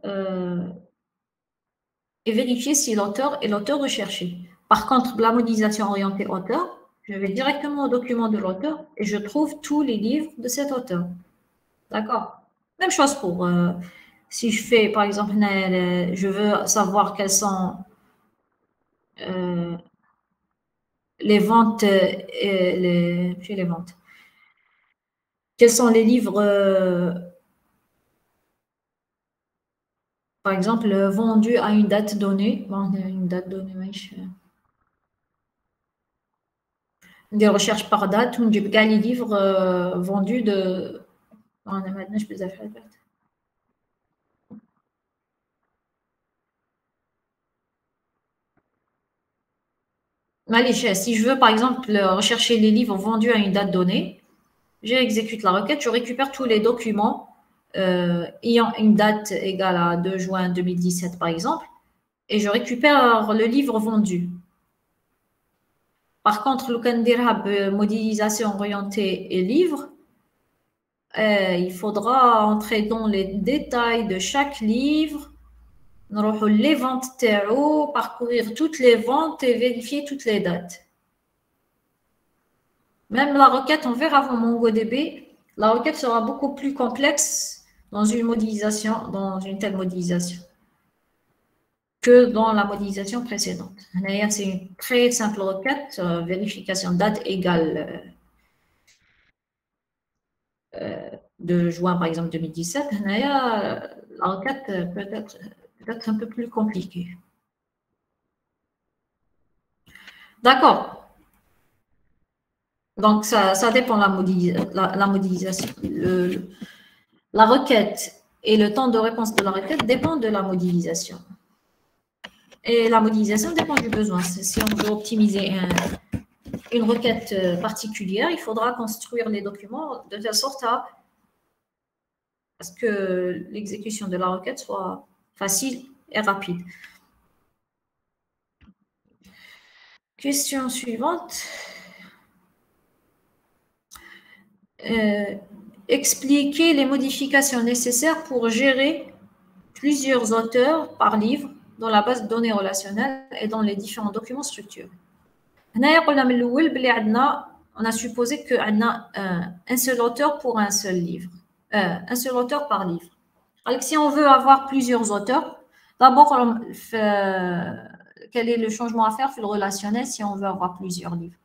Speaker 1: et vérifier si l'auteur est l'auteur recherché. Par contre, la modélisation orientée auteur, je vais directement au document de l'auteur et je trouve tous les livres de cet auteur. D'accord? Même chose pour si je fais, par exemple, je veux savoir quelles sont les ventes et les ventes. Quels sont les livres, par exemple, vendus à une date donnée. Une date donnée, des recherches par date, on dit les livres vendus de. Maintenant, je peux faire. Si je veux, par exemple, rechercher les livres vendus à une date donnée, j'exécute la requête, je récupère tous les documents ayant une date égale à 2 juin 2017, par exemple, et je récupère le livre vendu. Par contre, le modélisation orientée et livre, il faudra entrer dans les détails de chaque livre, les ventes tarot, parcourir toutes les ventes et vérifier toutes les dates. Même la requête, on verra avant MongoDB, la requête sera beaucoup plus complexe dans une modélisation, dans une telle modélisation que dans la modélisation précédente. C'est une très simple requête, vérification date égale de juin, par exemple, 2017. La requête peut-être un peu plus compliquée. D'accord. Donc, ça dépend de la modélisation. La requête et le temps de réponse de la requête dépendent de la modélisation. Et la modélisation dépend du besoin. Si on veut optimiser une requête particulière, il faudra construire les documents de telle sorte à ce que l'exécution de la requête soit facile et rapide. Question suivante. expliquer les modifications nécessaires pour gérer plusieurs auteurs par livre dans la base de données relationnelle et dans les différents documents structurés. On a supposé qu'on a un seul auteur pour un seul livre, un seul auteur par livre. Alors, si on veut avoir plusieurs auteurs, d'abord, quel est le changement à faire dans le relationnel si on veut avoir plusieurs livres?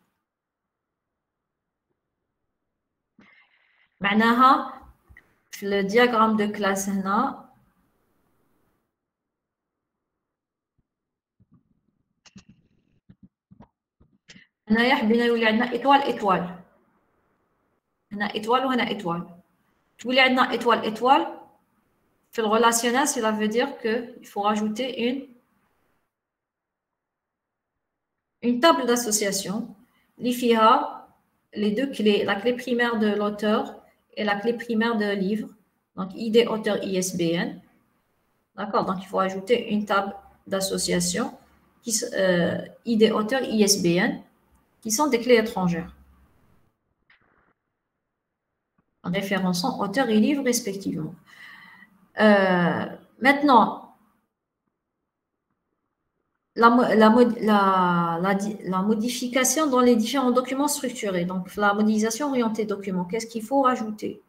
Speaker 1: معناها في le diagramme de classe هنا هنايا حبينا يولي عندنا étoile étoile هنا étoile وهنا étoile تولي عندنا étoile étoile في le relationnel cela veut dire que il faut rajouter une table d'association اللي فيها les deux clés, la clé primaire de l'auteur et la clé primaire de livre, donc ID auteur ISBN. D'accord, donc il faut ajouter une table d'association ID auteur ISBN qui sont des clés étrangères en référençant auteur et livre respectivement. Maintenant, la modification dans les différents documents structurés, donc la modélisation orientée document, qu'est-ce qu'il faut rajouter?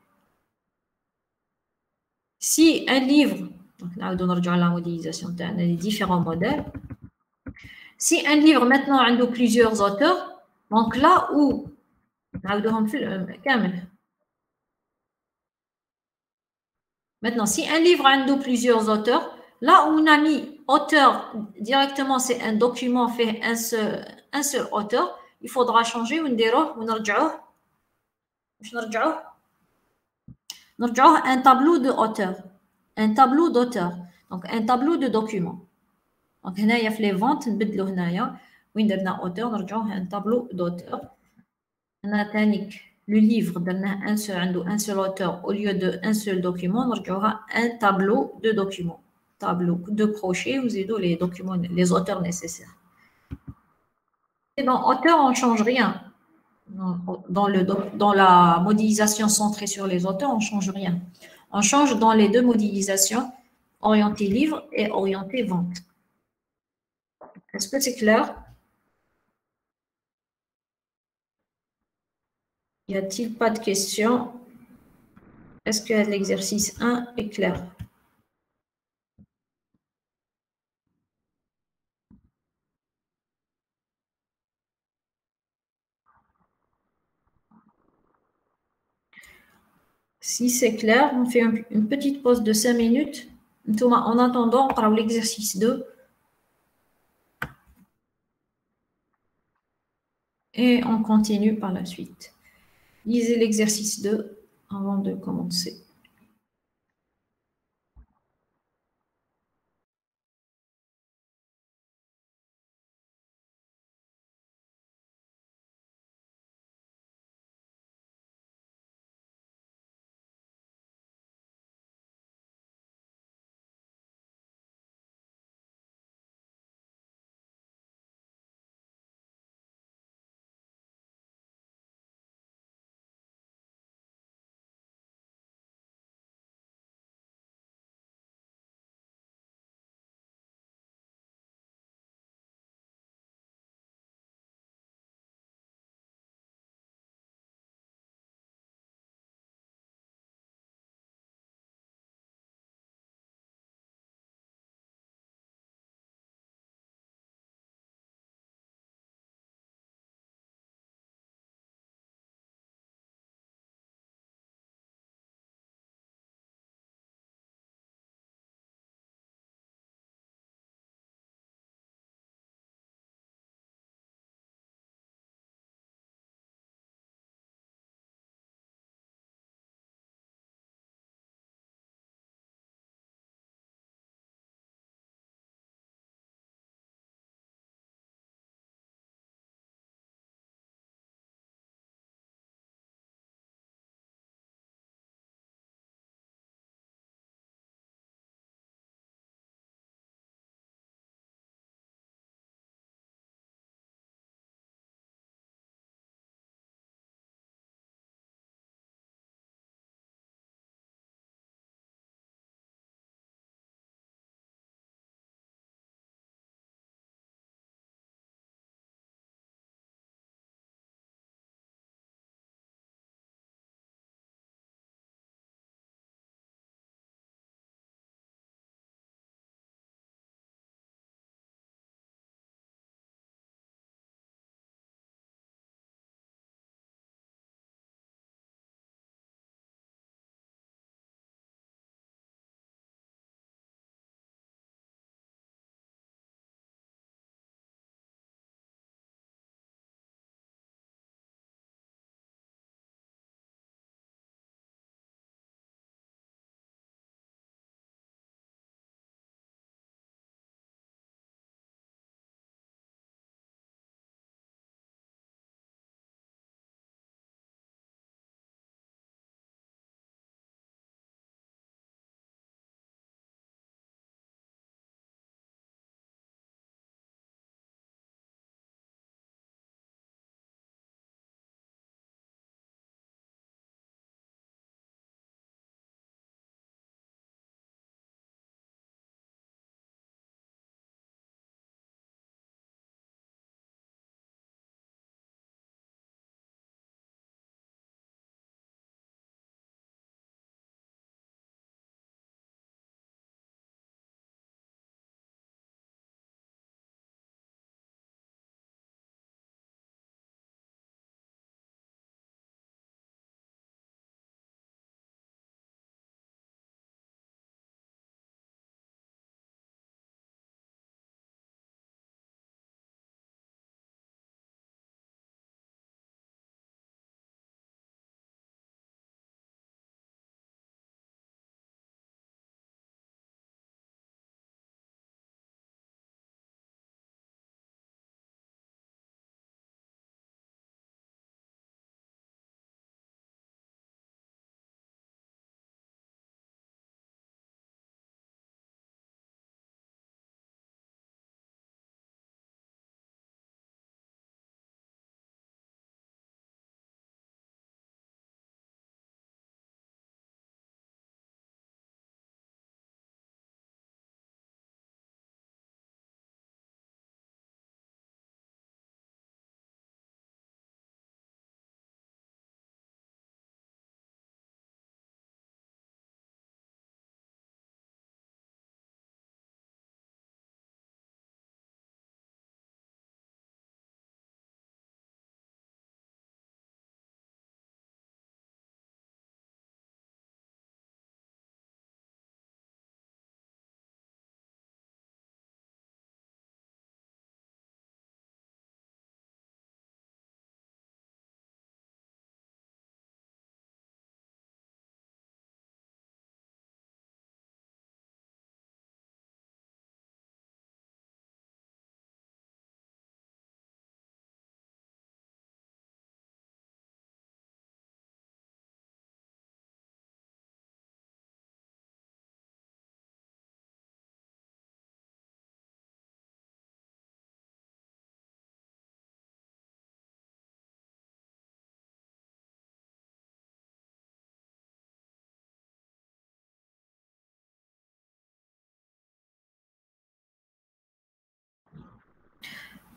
Speaker 1: Si un livre, donc là, on rejoint la modélisation des différents modèles, si un livre maintenant a plusieurs auteurs, donc là où maintenant, si un livre a plusieurs auteurs, là où on a mis auteur directement, c'est un document fait un seul auteur, il faudra changer un tableau de auteur. Un tableau d'auteur. Donc, un tableau de documents. Donc, il y a les ventes, وين درنا auteur, نرجعوه un tableau d'auteur. Le livre un seul auteur au lieu d'un seul document, نرجعوها un tableau de documents. Tableau de crochet, vous avez les documents, les auteurs nécessaires. Et dans auteur, on ne change rien. Dans la modélisation centrée sur les auteurs, on ne change rien. On change dans les deux modélisations, orientée livre et orientée vente. Est-ce que c'est clair? Y a-t-il pas de questions? Est-ce que l'exercice 1 est clair? Si c'est clair, on fait une petite pause de 5 minutes. En attendant, on parle l'exercice 2. Et on continue par la suite. Lisez l'exercice 2 avant de commencer.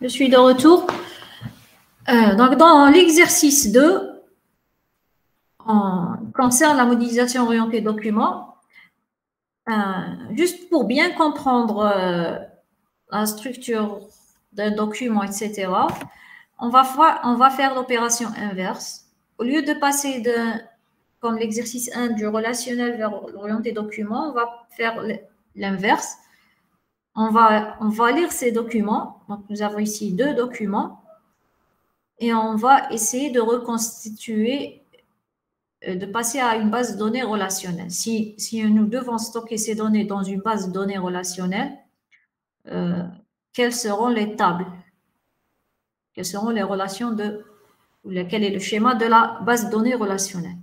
Speaker 1: Je suis de retour. Donc, dans l'exercice 2, concerne la modélisation orientée document, juste pour bien comprendre la structure d'un document, etc., on va faire l'opération inverse. Au lieu de passer comme l'exercice 1 du relationnel vers l'orienté document, on va faire l'inverse. On va lire ces documents. Donc, nous avons ici 2 documents et on va essayer de reconstituer, de passer à une base de données relationnelle. Si nous devons stocker ces données dans une base de données relationnelle, quelles seront les tables? Quelles seront les relations quel est le schéma de la base de données relationnelle?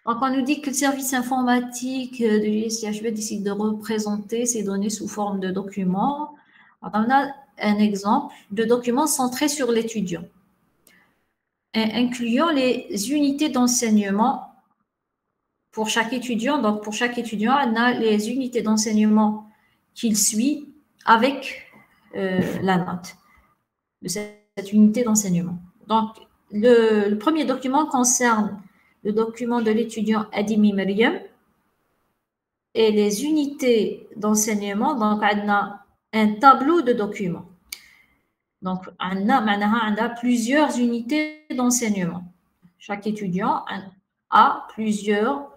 Speaker 1: Donc, on nous dit que le service informatique de l'ISIHB décide de représenter ces données sous forme de documents. Alors, on a un exemple de document centré sur l'étudiant, incluant les unités d'enseignement pour chaque étudiant. Donc, pour chaque étudiant, on a les unités d'enseignement qu'il suit avec la note de cette unité d'enseignement. Donc, le premier document concerne le document de l'étudiant Adimi Maryam et les unités d'enseignement. Donc, on a un tableau de documents. Donc, on a plusieurs unités d'enseignement. Chaque étudiant a plusieurs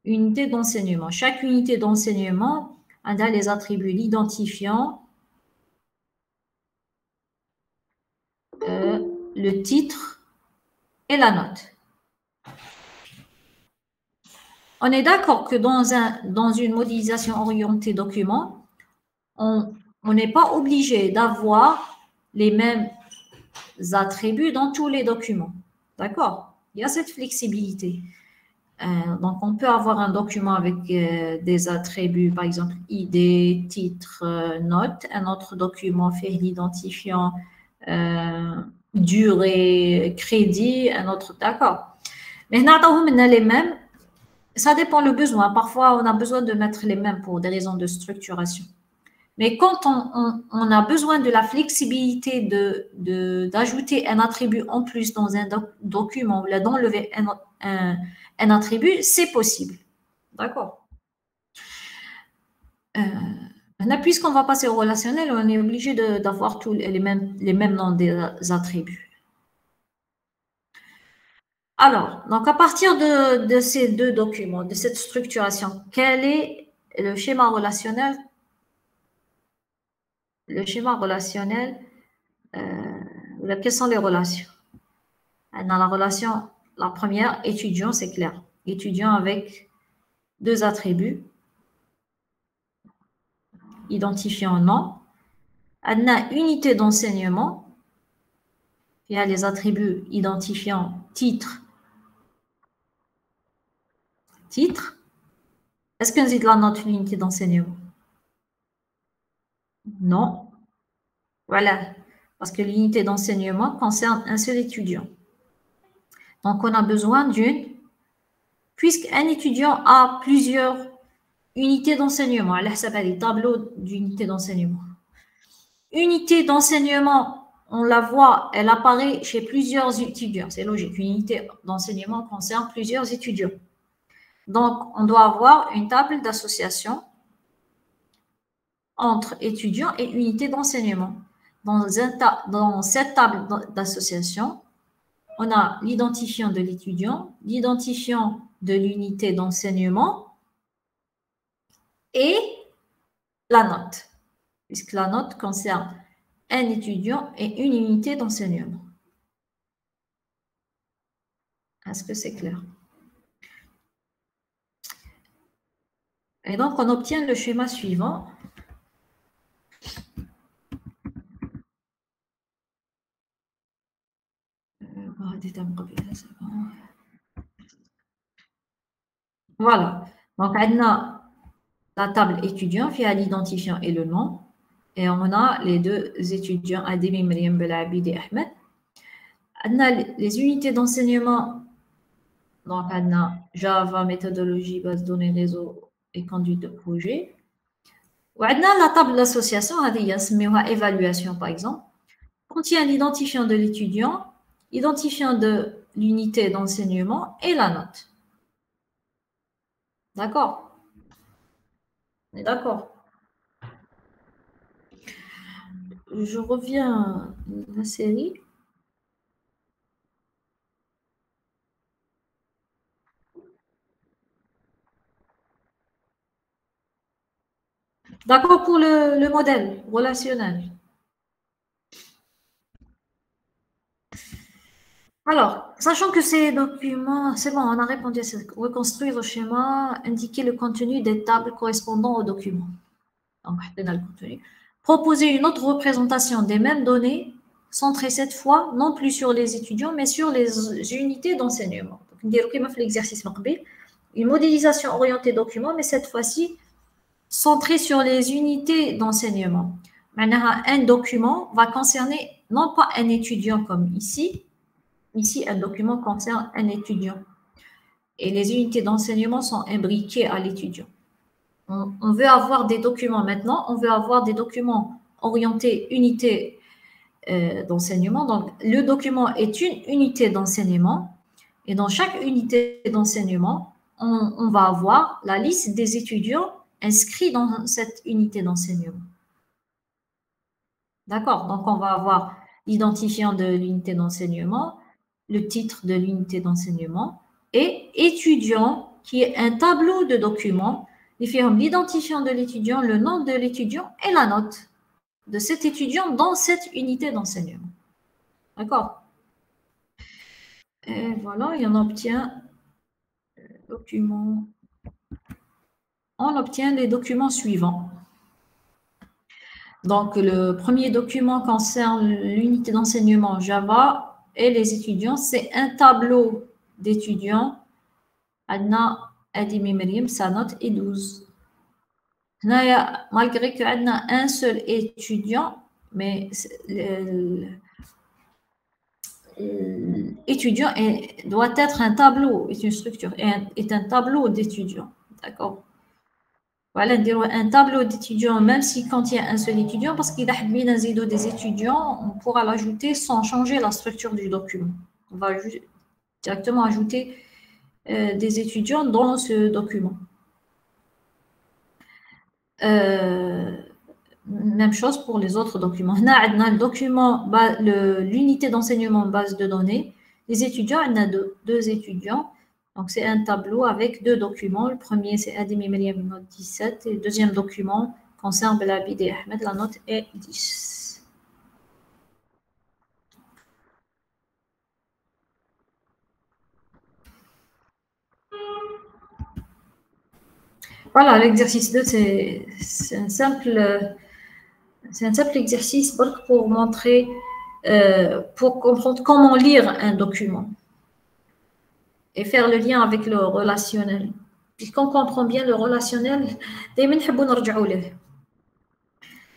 Speaker 1: unités d'enseignement. Chaque unité d'enseignement a les attributs, l'identifiant, le titre et la note. On est d'accord que dans une modélisation orientée document, on n'est pas obligé d'avoir les mêmes attributs dans tous les documents. D'accord? Il y a cette flexibilité. Donc, on peut avoir un document avec des attributs, par exemple, ID, titre, note. Un autre document fait l'identifiant, durée, crédit, un autre, d'accord. Mais on a les mêmes. Ça dépend le besoin. Parfois, on a besoin de mettre les mêmes pour des raisons de structuration. Mais quand on a besoin de la flexibilité d'ajouter un attribut en plus dans un document ou d'enlever un attribut, c'est possible. D'accord. Maintenant, puisqu'on va passer au relationnel, on est obligé d'avoir tous les mêmes noms des attributs. Alors, donc à partir de ces 2 documents, de cette structuration, quel est le schéma relationnel? Le schéma relationnel, quelles sont les relations? On a la relation, la première, étudiant, c'est clair. Étudiant avec 2 attributs, identifiant nom. On a unité d'enseignement, il y a les attributs identifiant titre. Est-ce qu'on dit de la note l'unité d'enseignement? Non. Voilà, parce que l'unité d'enseignement concerne un seul étudiant. Donc, on a besoin puisqu'un étudiant a plusieurs unités d'enseignement, ça s'appelle les tableaux d'unités d'enseignement. Unité d'enseignement, on la voit, elle apparaît chez plusieurs étudiants. C'est logique, une unité d'enseignement concerne plusieurs étudiants. Donc, on doit avoir une table d'association entre étudiants et unité d'enseignement. Dans cette table d'association, on a l'identifiant de l'étudiant, l'identifiant de l'unité d'enseignement et la note, puisque la note concerne un étudiant et une unité d'enseignement. Est-ce que c'est clair? Et donc, on obtient le schéma suivant. Voilà. Donc, on a la table étudiant, il y a l'identifiant et le nom. Et on a les 2 étudiants, Ademi Maryam Belabid et Ahmed. On a les unités d'enseignement. Donc, on a Java, méthodologie, base de données, réseau et conduite de projet. وعندنا la table d'association, هذه نسميوها évaluation par exemple, contient l'identifiant de l'étudiant, l'identifiant de l'unité d'enseignement et la note. D'accord? On est d'accord. Je reviens à la série. D'accord pour le modèle relationnel. Alors, sachant que ces documents, c'est bon, on a répondu à ça. Reconstruire le schéma, indiquer le contenu des tables correspondant au document. Donc, le contenu. Proposer une autre représentation des mêmes données, centrée cette fois non plus sur les étudiants, mais sur les unités d'enseignement. Donc, on dirait que l'exercice une modélisation orientée document, mais cette fois-ci centrée sur les unités d'enseignement. Maintenant, un document va concerner non pas un étudiant comme ici. Ici, un document concerne un étudiant. Et les unités d'enseignement sont imbriquées à l'étudiant. On veut avoir des documents maintenant, on veut avoir des documents orientés unité d'enseignement. Donc, le document est une unité d'enseignement. Et dans chaque unité d'enseignement, on va avoir la liste des étudiants inscrits dans cette unité d'enseignement. D'accord? Donc, on va avoir l'identifiant de l'unité d'enseignement, le titre de l'unité d'enseignement et étudiant, qui est un tableau de documents, l'identifiant de l'étudiant, le nom de l'étudiant et la note de cet étudiant dans cette unité d'enseignement. D'accord? Et voilà, et on obtient document. On obtient les documents suivants. Donc, le premier document concerne l'unité d'enseignement Java et les étudiants. C'est un tableau d'étudiants. Adna Adimi Miriam, sa note est 12. Malgré qu'on a un seul étudiant, mais l'étudiant doit être un tableau, est une structure, est un tableau d'étudiants. D'accord? Voilà, un tableau d'étudiants, même s'il contient un seul étudiant, parce qu'il a des étudiants, on pourra l'ajouter sans changer la structure du document. On va directement ajouter des étudiants dans ce document. Même chose pour les autres documents. On a le document, l'unité d'enseignement base de données. Les étudiants, on a deux étudiants. Donc, c'est un tableau avec deux documents. Le premier, c'est Adimi Miriam, note 17. Et le deuxième document concerne Belabid et Ahmed, la note est 10. Voilà, l'exercice 2, c'est un simple exercice pour montrer, pour comprendre comment lire un document et faire le lien avec le relationnel. Puisqu'on comprend bien le relationnel,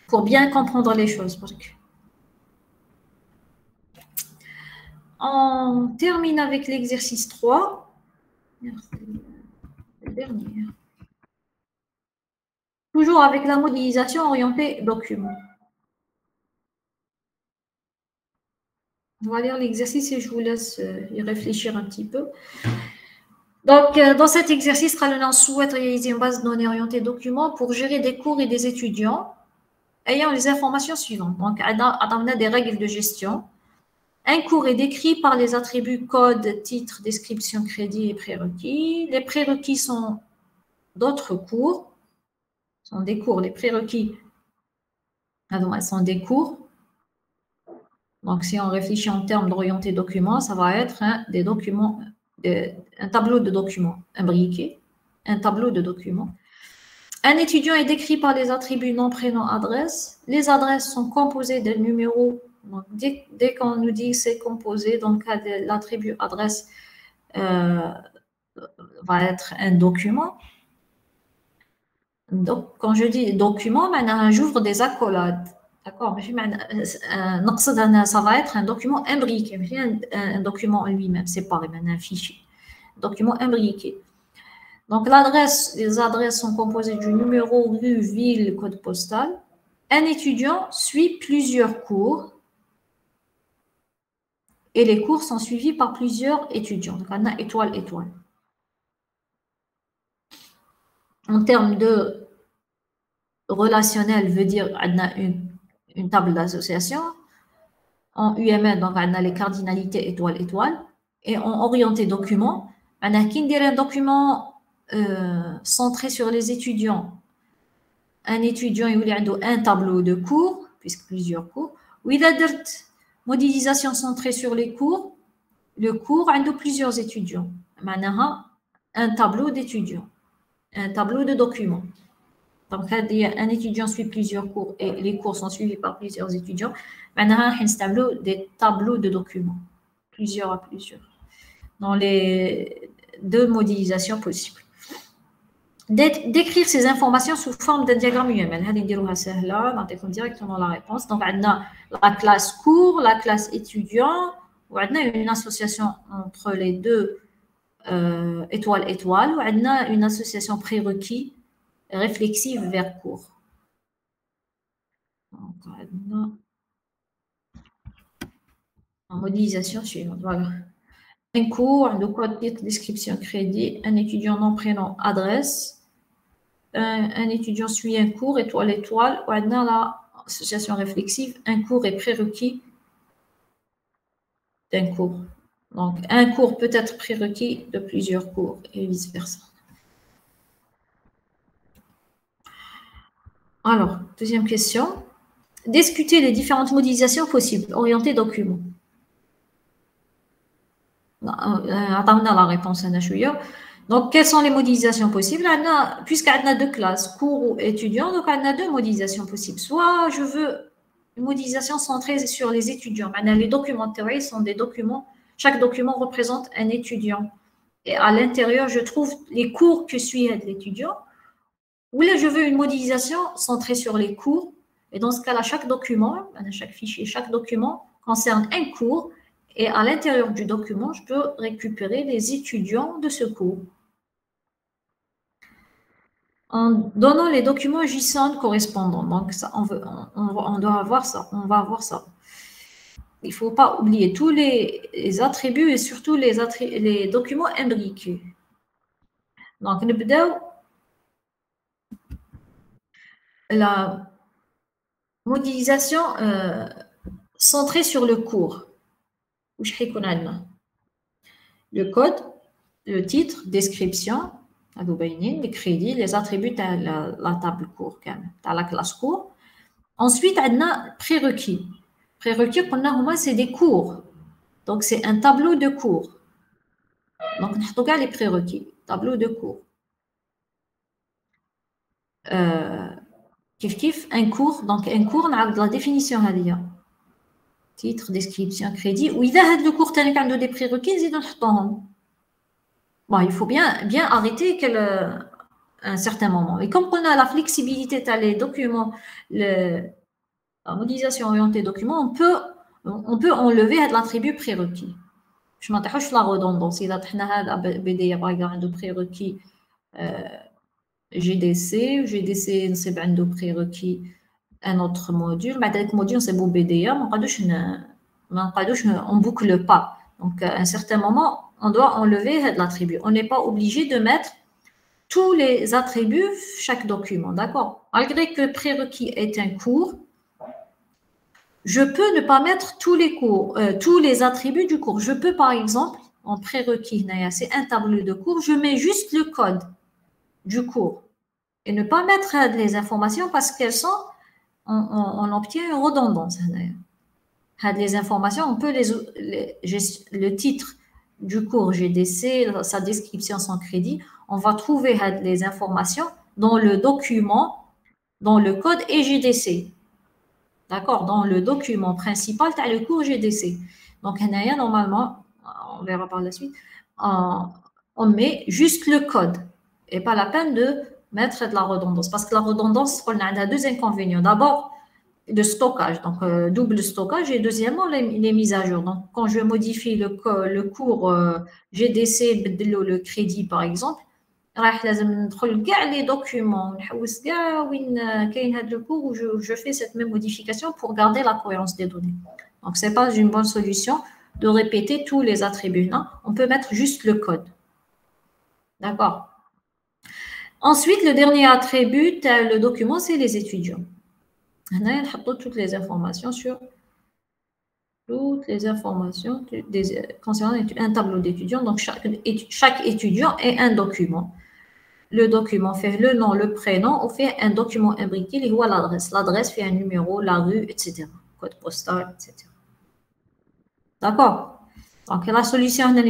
Speaker 1: pour bien comprendre les choses. On termine avec l'exercice 3. Le dernier. Toujours avec la modélisation orientée document. On va lire l'exercice et je vous laisse y réfléchir un petit peu. Donc, dans cet exercice, on souhaite réaliser une base de données orientée documents pour gérer des cours et des étudiants ayant les informations suivantes. Donc, on a des règles de gestion. Un cours est décrit par les attributs code, titre, description, crédit et prérequis. Les prérequis sont d'autres cours. Ce sont des cours. Les prérequis sont des cours. Donc, si on réfléchit en termes d'orienté documents, ça va être des documents, un tableau de documents imbriqué, un tableau de documents. Un étudiant est décrit par les attributs nom, prénom, adresse. Les adresses sont composées de numéros. Donc, dès qu'on nous dit c'est composé, donc l'attribut adresse va être un document. Donc, quand je dis document, maintenant, j'ouvre des accolades. D'accord? Ça va être un document imbriqué, un document en lui-même, séparé, un fichier. Document imbriqué. Donc, les adresses sont composées du numéro, rue, ville, code postal. Un étudiant suit plusieurs cours et les cours sont suivis par plusieurs étudiants. Donc, on a étoile, étoile. En termes de relationnel, veut dire on a une table d'association. En UML, donc on a les cardinalités étoile, étoile. Et en orienté document, on a un document centré sur les étudiants. Un étudiant, il a un tableau de cours, puisque plusieurs cours. Ou il a modélisation centrée sur les cours. Le cours a plusieurs étudiants. Maintenant, un tableau d'étudiants, un tableau de documents. Donc, un étudiant suit plusieurs cours et les cours sont suivis par plusieurs étudiants. Maintenant, on a des tableaux de documents, plusieurs à plusieurs, dans les deux modélisations possibles. D'écrire ces informations sous forme d'un diagramme UML. On va directement la réponse. Donc, on a la classe cours, la classe étudiant, on a une association entre les deux étoile, étoile, on a une association prérequis réflexive vers cours. Donc, en modélisation suivante, voilà. Un cours, un code, titre, description, crédit, un étudiant, nom, prénom, adresse. Un étudiant suit un cours, étoile, étoile, ou on l'association réflexive, un cours est prérequis d'un cours. Donc, un cours peut être prérequis de plusieurs cours et vice-versa. Alors, deuxième question. Discuter les différentes modélisations possibles, orienter document. Attendons la réponse à Nachuya. Donc, quelles sont les modélisations possibles? Puisqu'on a deux classes, cours ou étudiants, donc on a deux modélisations possibles. Soit je veux une modélisation centrée sur les étudiants. Maintenant, les documents théoriques sont des documents, chaque document représente un étudiant. Et à l'intérieur, je trouve les cours que suit l'étudiant. Ou là, je veux une modélisation centrée sur les cours. Et dans ce cas-là, chaque document, chaque fichier, chaque document concerne un cours. Et à l'intérieur du document, je peux récupérer les étudiants de ce cours. En donnant les documents JSON correspondants. Donc, ça, on doit avoir ça. On va avoir ça. Il ne faut pas oublier tous les attributs et surtout les documents imbriqués. Donc, la modélisation centrée sur le cours. Le code, le titre, description, les crédits, les attributs de la table cours, de la classe cours. Ensuite, on a prérequis. Prérequis, c'est des cours. Donc, c'est un tableau de cours. Donc, on a les prérequis, tableau de cours. Un cours. Donc, un cours, on a la définition. Titre, description, crédit. Ou il y a le cours, il y a des prérequis, bon, il faut bien arrêter un certain moment. Et comme on a la flexibilité, les documents, la modélisation orientée documents, on peut enlever l'attribut prérequis. Je ne m'attache pas la redondance. Il y a BD, par exemple, de prérequis GDC, c'est un prérequis un autre module. Le module, c'est beau BDA, on ne boucle pas. Donc, à un certain moment, on doit enlever l'attribut. On n'est pas obligé de mettre tous les attributs chaque document, d'accord? Malgré que prérequis est un cours, je peux ne pas mettre tous les cours, tous les attributs du cours. Je peux, par exemple, en prérequis, c'est un tableau de cours, je mets juste le code du cours et ne pas mettre les informations parce qu'elles sont, on obtient une redondance. Les informations, on peut le titre du cours GDC, sa description, son crédit, on va trouver les informations dans le document, dans le code et GDC. D'accord? Dans le document principal, tu as le cours GDC. Donc, normalement, on verra par la suite, on met juste le code et pas la peine de mettre de la redondance. Parce que la redondance, on a deux inconvénients. D'abord, de stockage, donc double stockage, et deuxièmement, les mises à jour. Donc, quand je modifie le cours GDC, le crédit, par exemple, راح لازم ندخل كاع لي دوكيومون نحوس كاع وين كاين هاد لو كور où je fais cette même modification pour garder la cohérence des données. Donc c'est pas une bonne solution de répéter tous les attributs. Non, on peut mettre juste le code. D'accord. Ensuite, le dernier attribut, le document, c'est les étudiants. On a toutes les informations sur toutes les informations concernant un tableau d'étudiants. Donc chaque étudiant est un document. Le document fait le nom, le prénom, on fait un document imbriqué, il voit l'adresse. L'adresse fait un numéro, la rue, etc. Code postal, etc. D'accord. Donc la solution, elle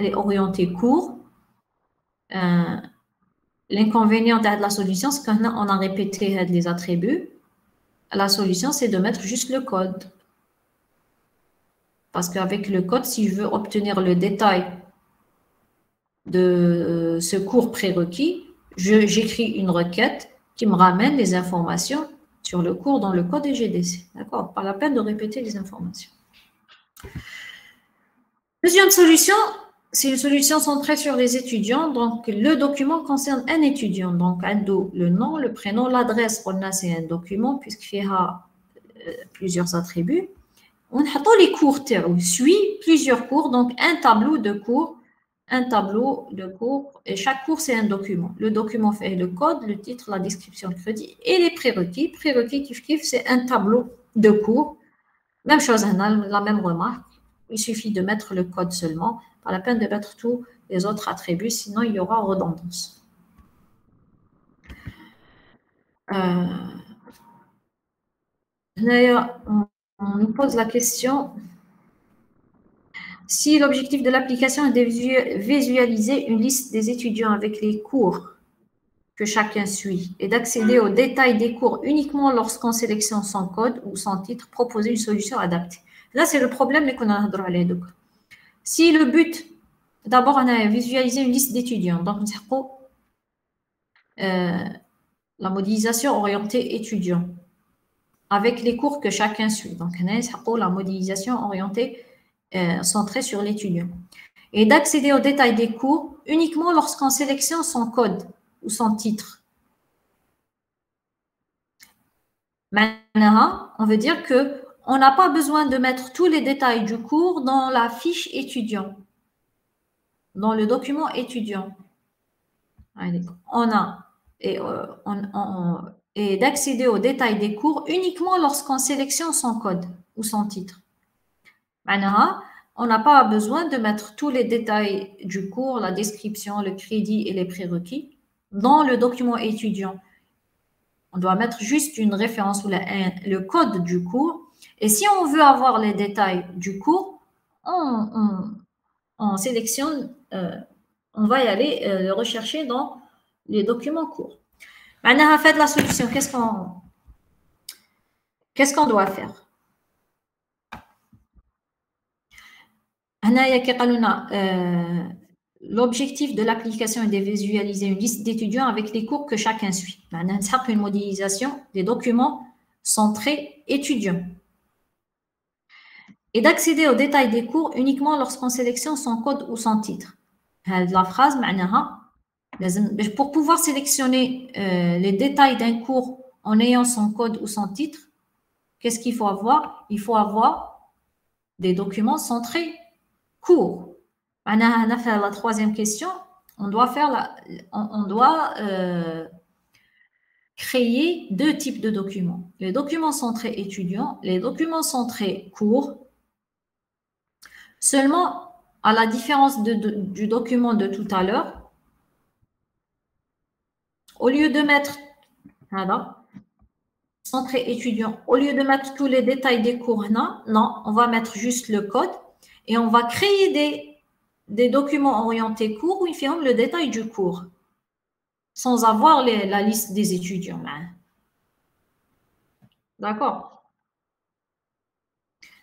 Speaker 1: est orientée court. L'inconvénient de la solution, c'est qu'on a répété les attributs. La solution, c'est de mettre juste le code. Parce qu'avec le code, si je veux obtenir le détail de ce cours prérequis, j'écris une requête qui me ramène les informations sur le cours dans le code et GDC. D'accord? Pas la peine de répéter les informations. Deuxième solution, c'est une solution centrée sur les étudiants. Donc, le document concerne un étudiant. Donc, le nom, le prénom, l'adresse. C'est un document puisqu'il y a plusieurs attributs. On a les cours, suit plusieurs cours. Donc, un tableau de cours. Et chaque cours, c'est un document. Le document fait le code, le titre, la description, le crédit et les prérequis. Prérequis, c'est un tableau de cours. Même chose, la même remarque. Il suffit de mettre le code seulement. Pas la peine de mettre tous les autres attributs, sinon il y aura redondance. D'ailleurs, on nous pose la question. Si l'objectif de l'application est de visualiser une liste des étudiants avec les cours que chacun suit et d'accéder aux détails des cours uniquement lorsqu'on sélectionne son code ou son titre, proposer une solution adaptée. Là, c'est le problème qu'on a parlé. Si le but, d'abord, on a visualisé une liste d'étudiants. Donc, la modélisation orientée étudiant avec les cours que chacun suit. Donc, on a la modélisation orientée centrée sur l'étudiant. Et d'accéder aux détails des cours uniquement lorsqu'on sélectionne son code ou son titre. Maintenant, on veut dire qu'on n'a pas besoin de mettre tous les détails du cours dans la fiche étudiant, dans le document étudiant. On a et d'accéder aux détails des cours uniquement lorsqu'on sélectionne son code ou son titre. Maintenant, on n'a pas besoin de mettre tous les détails du cours, la description, le crédit et les prérequis dans le document étudiant. On doit mettre juste une référence ou le code du cours. Et si on veut avoir les détails du cours, on sélectionne, on va y aller le rechercher dans les documents courts. Maintenant, à faire la solution, qu'est-ce qu'on doit faire? L'objectif de l'application est de visualiser une liste d'étudiants avec les cours que chacun suit. Maintenant, c'est une modélisation des documents centrés étudiants. Et d'accéder aux détails des cours uniquement lorsqu'on sélectionne son code ou son titre. La phrase, pour pouvoir sélectionner les détails d'un cours en ayant son code ou son titre, qu'est-ce qu'il faut avoir? Il faut avoir des documents centrés courts. La troisième question, on doit créer deux types de documents. Les documents centrés étudiants, les documents centrés cours. Seulement, à la différence du document de tout à l'heure, au lieu de mettre centré étudiant, au lieu de mettre tous les détails des cours, non, on va mettre juste le code et on va créer des documents orientés cours où il fait le détail du cours, sans avoir la liste des étudiants. D'accord.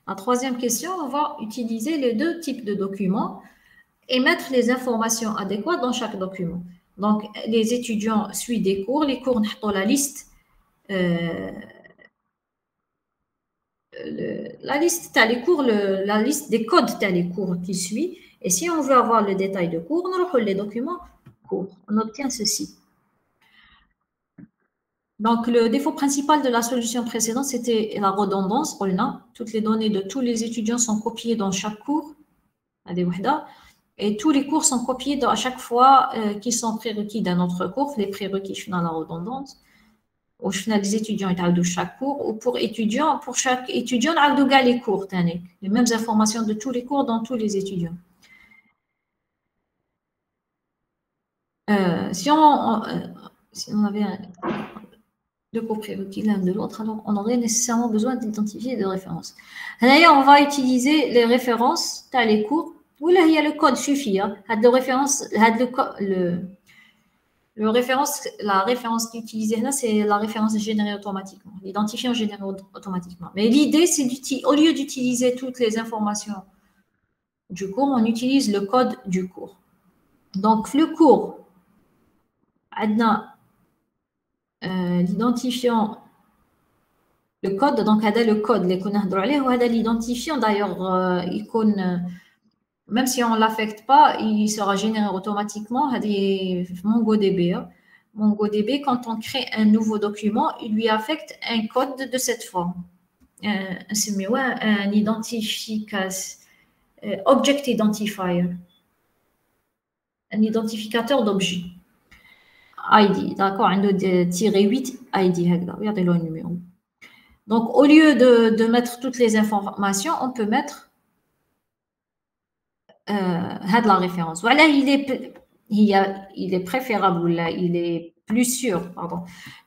Speaker 1: La troisième question, on va utiliser les deux types de documents et mettre les informations adéquates dans chaque document. Donc, les étudiants suivent des cours, les cours, on a la liste. La liste les cours, la liste des codes les cours qui suivent. Et si on veut avoir le détail de cours, on reprend les documents cours, on obtient ceci. Donc, le défaut principal de la solution précédente, c'était la redondance. Toutes les données de tous les étudiants sont copiées dans chaque cours, et tous les cours sont copiés à chaque fois qui sont prérequis d'un autre cours. Les prérequis, je fais la redondance. Ou je fais les étudiants de chaque cours. Ou pour chaque étudiant, on a les cours, les mêmes informations de tous les cours dans tous les étudiants. Si on avait deux cours prérequis l'un de l'autre, alors on aurait nécessairement besoin d'identifier des références. D'ailleurs, on va utiliser les références, tu as les cours, où là, il y a le code suffit. La référence utilisée là, c'est la référence générée automatiquement, l'identifiant généré automatiquement. Mais l'idée, c'est au lieu d'utiliser toutes les informations du cours, on utilise le code du cours. Donc, le cours, l'identifiant, le code, donc le code, l'identifiant d'ailleurs, même si on ne l'affecte pas, il sera généré automatiquement. MongoDB. MongoDB, quand on crée un nouveau document, il lui affecte un code de cette forme. Un identificateur, object identifier, un identificateur d'objet. ID, d'accord, un -8 ID, regardez le numéro. Donc, au lieu de mettre toutes les informations, on peut mettre la référence. Voilà, il est préférable, il est plus sûr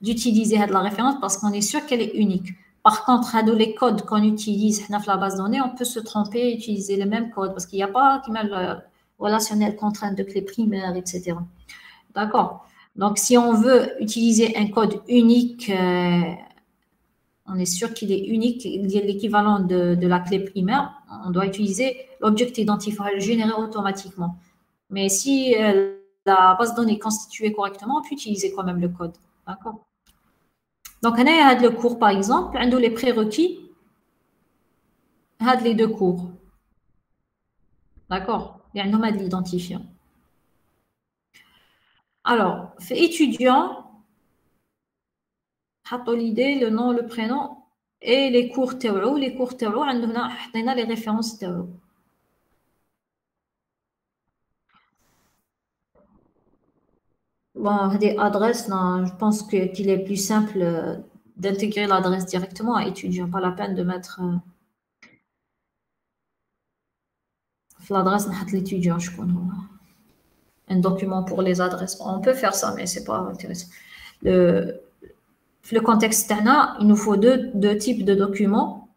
Speaker 1: d'utiliser la référence parce qu'on est sûr qu'elle est unique. Par contre, les codes qu'on utilise dans la base de données, on peut se tromper et utiliser le même code parce qu'il n'y a pas le relationnel contrainte de clé primaire, etc. D'accord. Donc, si on veut utiliser un code unique, on est sûr qu'il est unique, il y a l'équivalent de la clé primaire, on doit utiliser l'object identifier généré automatiquement. Mais si la base de données est constituée correctement, on peut utiliser quand même le code. D'accord. Donc, on a le cours, par exemple, on a les prérequis, on a les deux cours. D'accord. Il y a un nombre d'identifiant. Alors, fait étudiant, l'idée, le nom, le prénom, et les cours théo. Les cours théo, on a les références théo. Bon, des adresses, non, je pense qu'il est plus simple d'intégrer l'adresse directement à étudiant, pas la peine de mettre l'adresse de l'étudiant, je connais. Un document pour les adresses. On peut faire ça, mais c'est pas intéressant. Le contexte, il nous faut deux types de documents.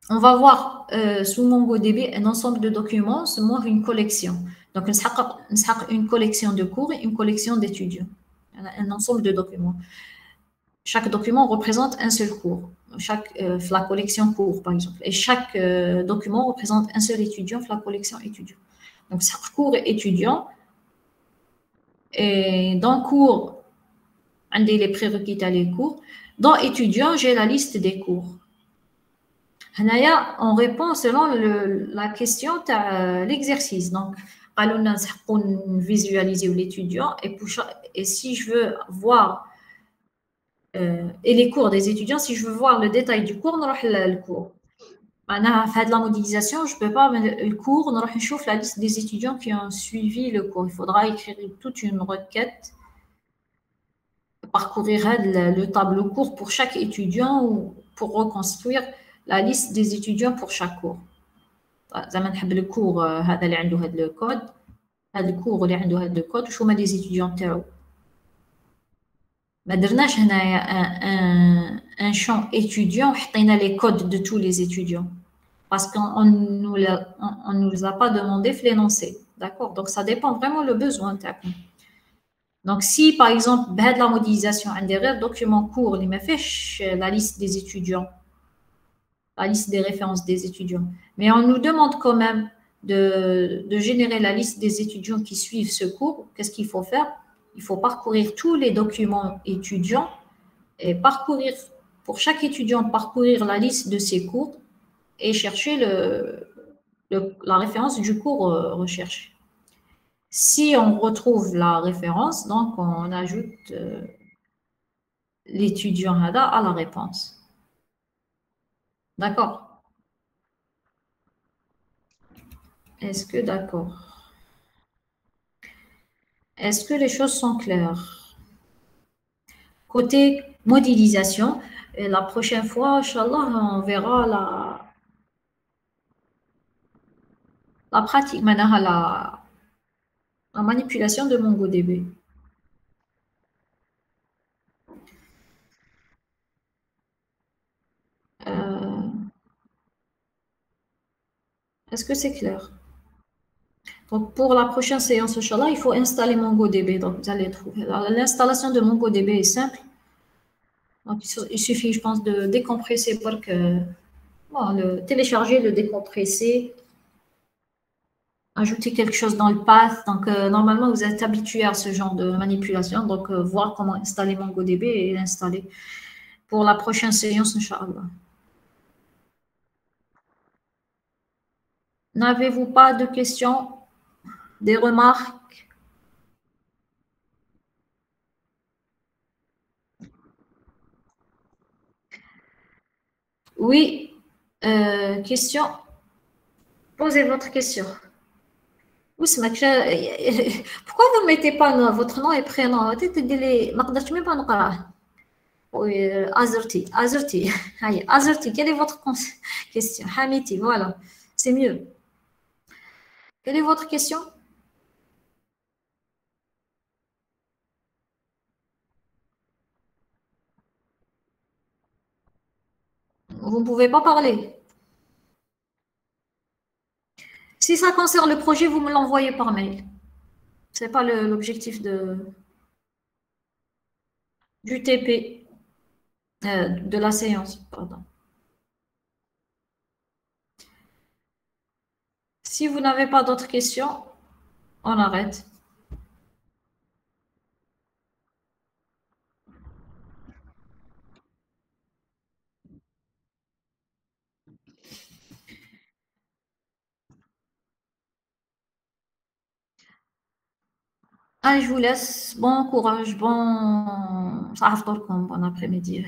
Speaker 1: On va voir sous MongoDB un ensemble de documents, c'est moins une collection. Donc, une collection de cours et une collection d'étudiants. Un ensemble de documents. Chaque document représente un seul cours. La collection cours, par exemple. Et chaque document représente un seul étudiant, la collection étudiant. Donc, chaque cours est étudiant. Et dans cours, on a les prérequis à les cours. Dans étudiant, j'ai la liste des cours. On répond selon la question de l'exercice. Donc, on visualiser l'étudiant et si je veux voir et les cours des étudiants, si je veux voir le détail du cours, on va le cours. Maintenant, faire de la modélisation, je ne peux pas mettre le cours, on va voir la liste des étudiants qui ont suivi le cours. Il faudra écrire toute une requête, parcourir le tableau cours pour chaque étudiant ou pour reconstruire la liste des étudiants pour chaque cours. Le cours هذا اللي عنده هذا الكود هذا الكور اللي عنده هذا الكود وشو هما les étudiants تاعو. ما درناش هنايا un champ étudiant وحطينا les codes de tous les étudiants parce qu'on nous a pas demandé de l'énoncer. D'accord. Donc ça dépend vraiment le besoin تاعكم. Donc si par exemple بهاد la modélisation عندي غير document cours اللي ما فيهش la liste des étudiants, la liste des références des étudiants, mais on nous demande quand même de générer la liste des étudiants qui suivent ce cours. Qu'est-ce qu'il faut faire? Il faut parcourir tous les documents étudiants et pour chaque étudiant, parcourir la liste de ses cours et chercher la référence du cours recherché. Si on retrouve la référence, donc on ajoute l'étudiant Hada à la réponse. D'accord? Est-ce que d'accord? Est-ce que les choses sont claires? Côté modélisation, et la prochaine fois, Inch'Allah, on verra la pratique, maintenant, la manipulation de MongoDB. Euh, Est-ce que c'est clair? Donc, pour la prochaine séance, Inch'Allah, il faut installer MongoDB. Donc, vous allez trouver. L'installation de MongoDB est simple. Donc, il suffit, je pense, de décompresser pour que, bon, le télécharger, le décompresser, ajouter quelque chose dans le path. Donc, normalement, vous êtes habitué à ce genre de manipulation. Donc, voir comment installer MongoDB et l'installer pour la prochaine séance, Inch'Allah. N'avez-vous pas de questions, des remarques? Oui, question. Posez votre question. Pourquoi vous ne mettez pas votre nom et prénom? ما قدرتش même pas نقراه. Oui, Azerty, Azerty. Allez, Azerty, quelle est votre question? Hamiti, voilà, c'est mieux. Quelle est votre question? Vous ne pouvez pas parler. Si ça concerne le projet, vous me l'envoyez par mail. Ce n'est pas l'objectif du TP, de la séance, pardon. Si vous n'avez pas d'autres questions, on arrête. Allez, je vous laisse. Bon courage, bon... Ça bon après-midi.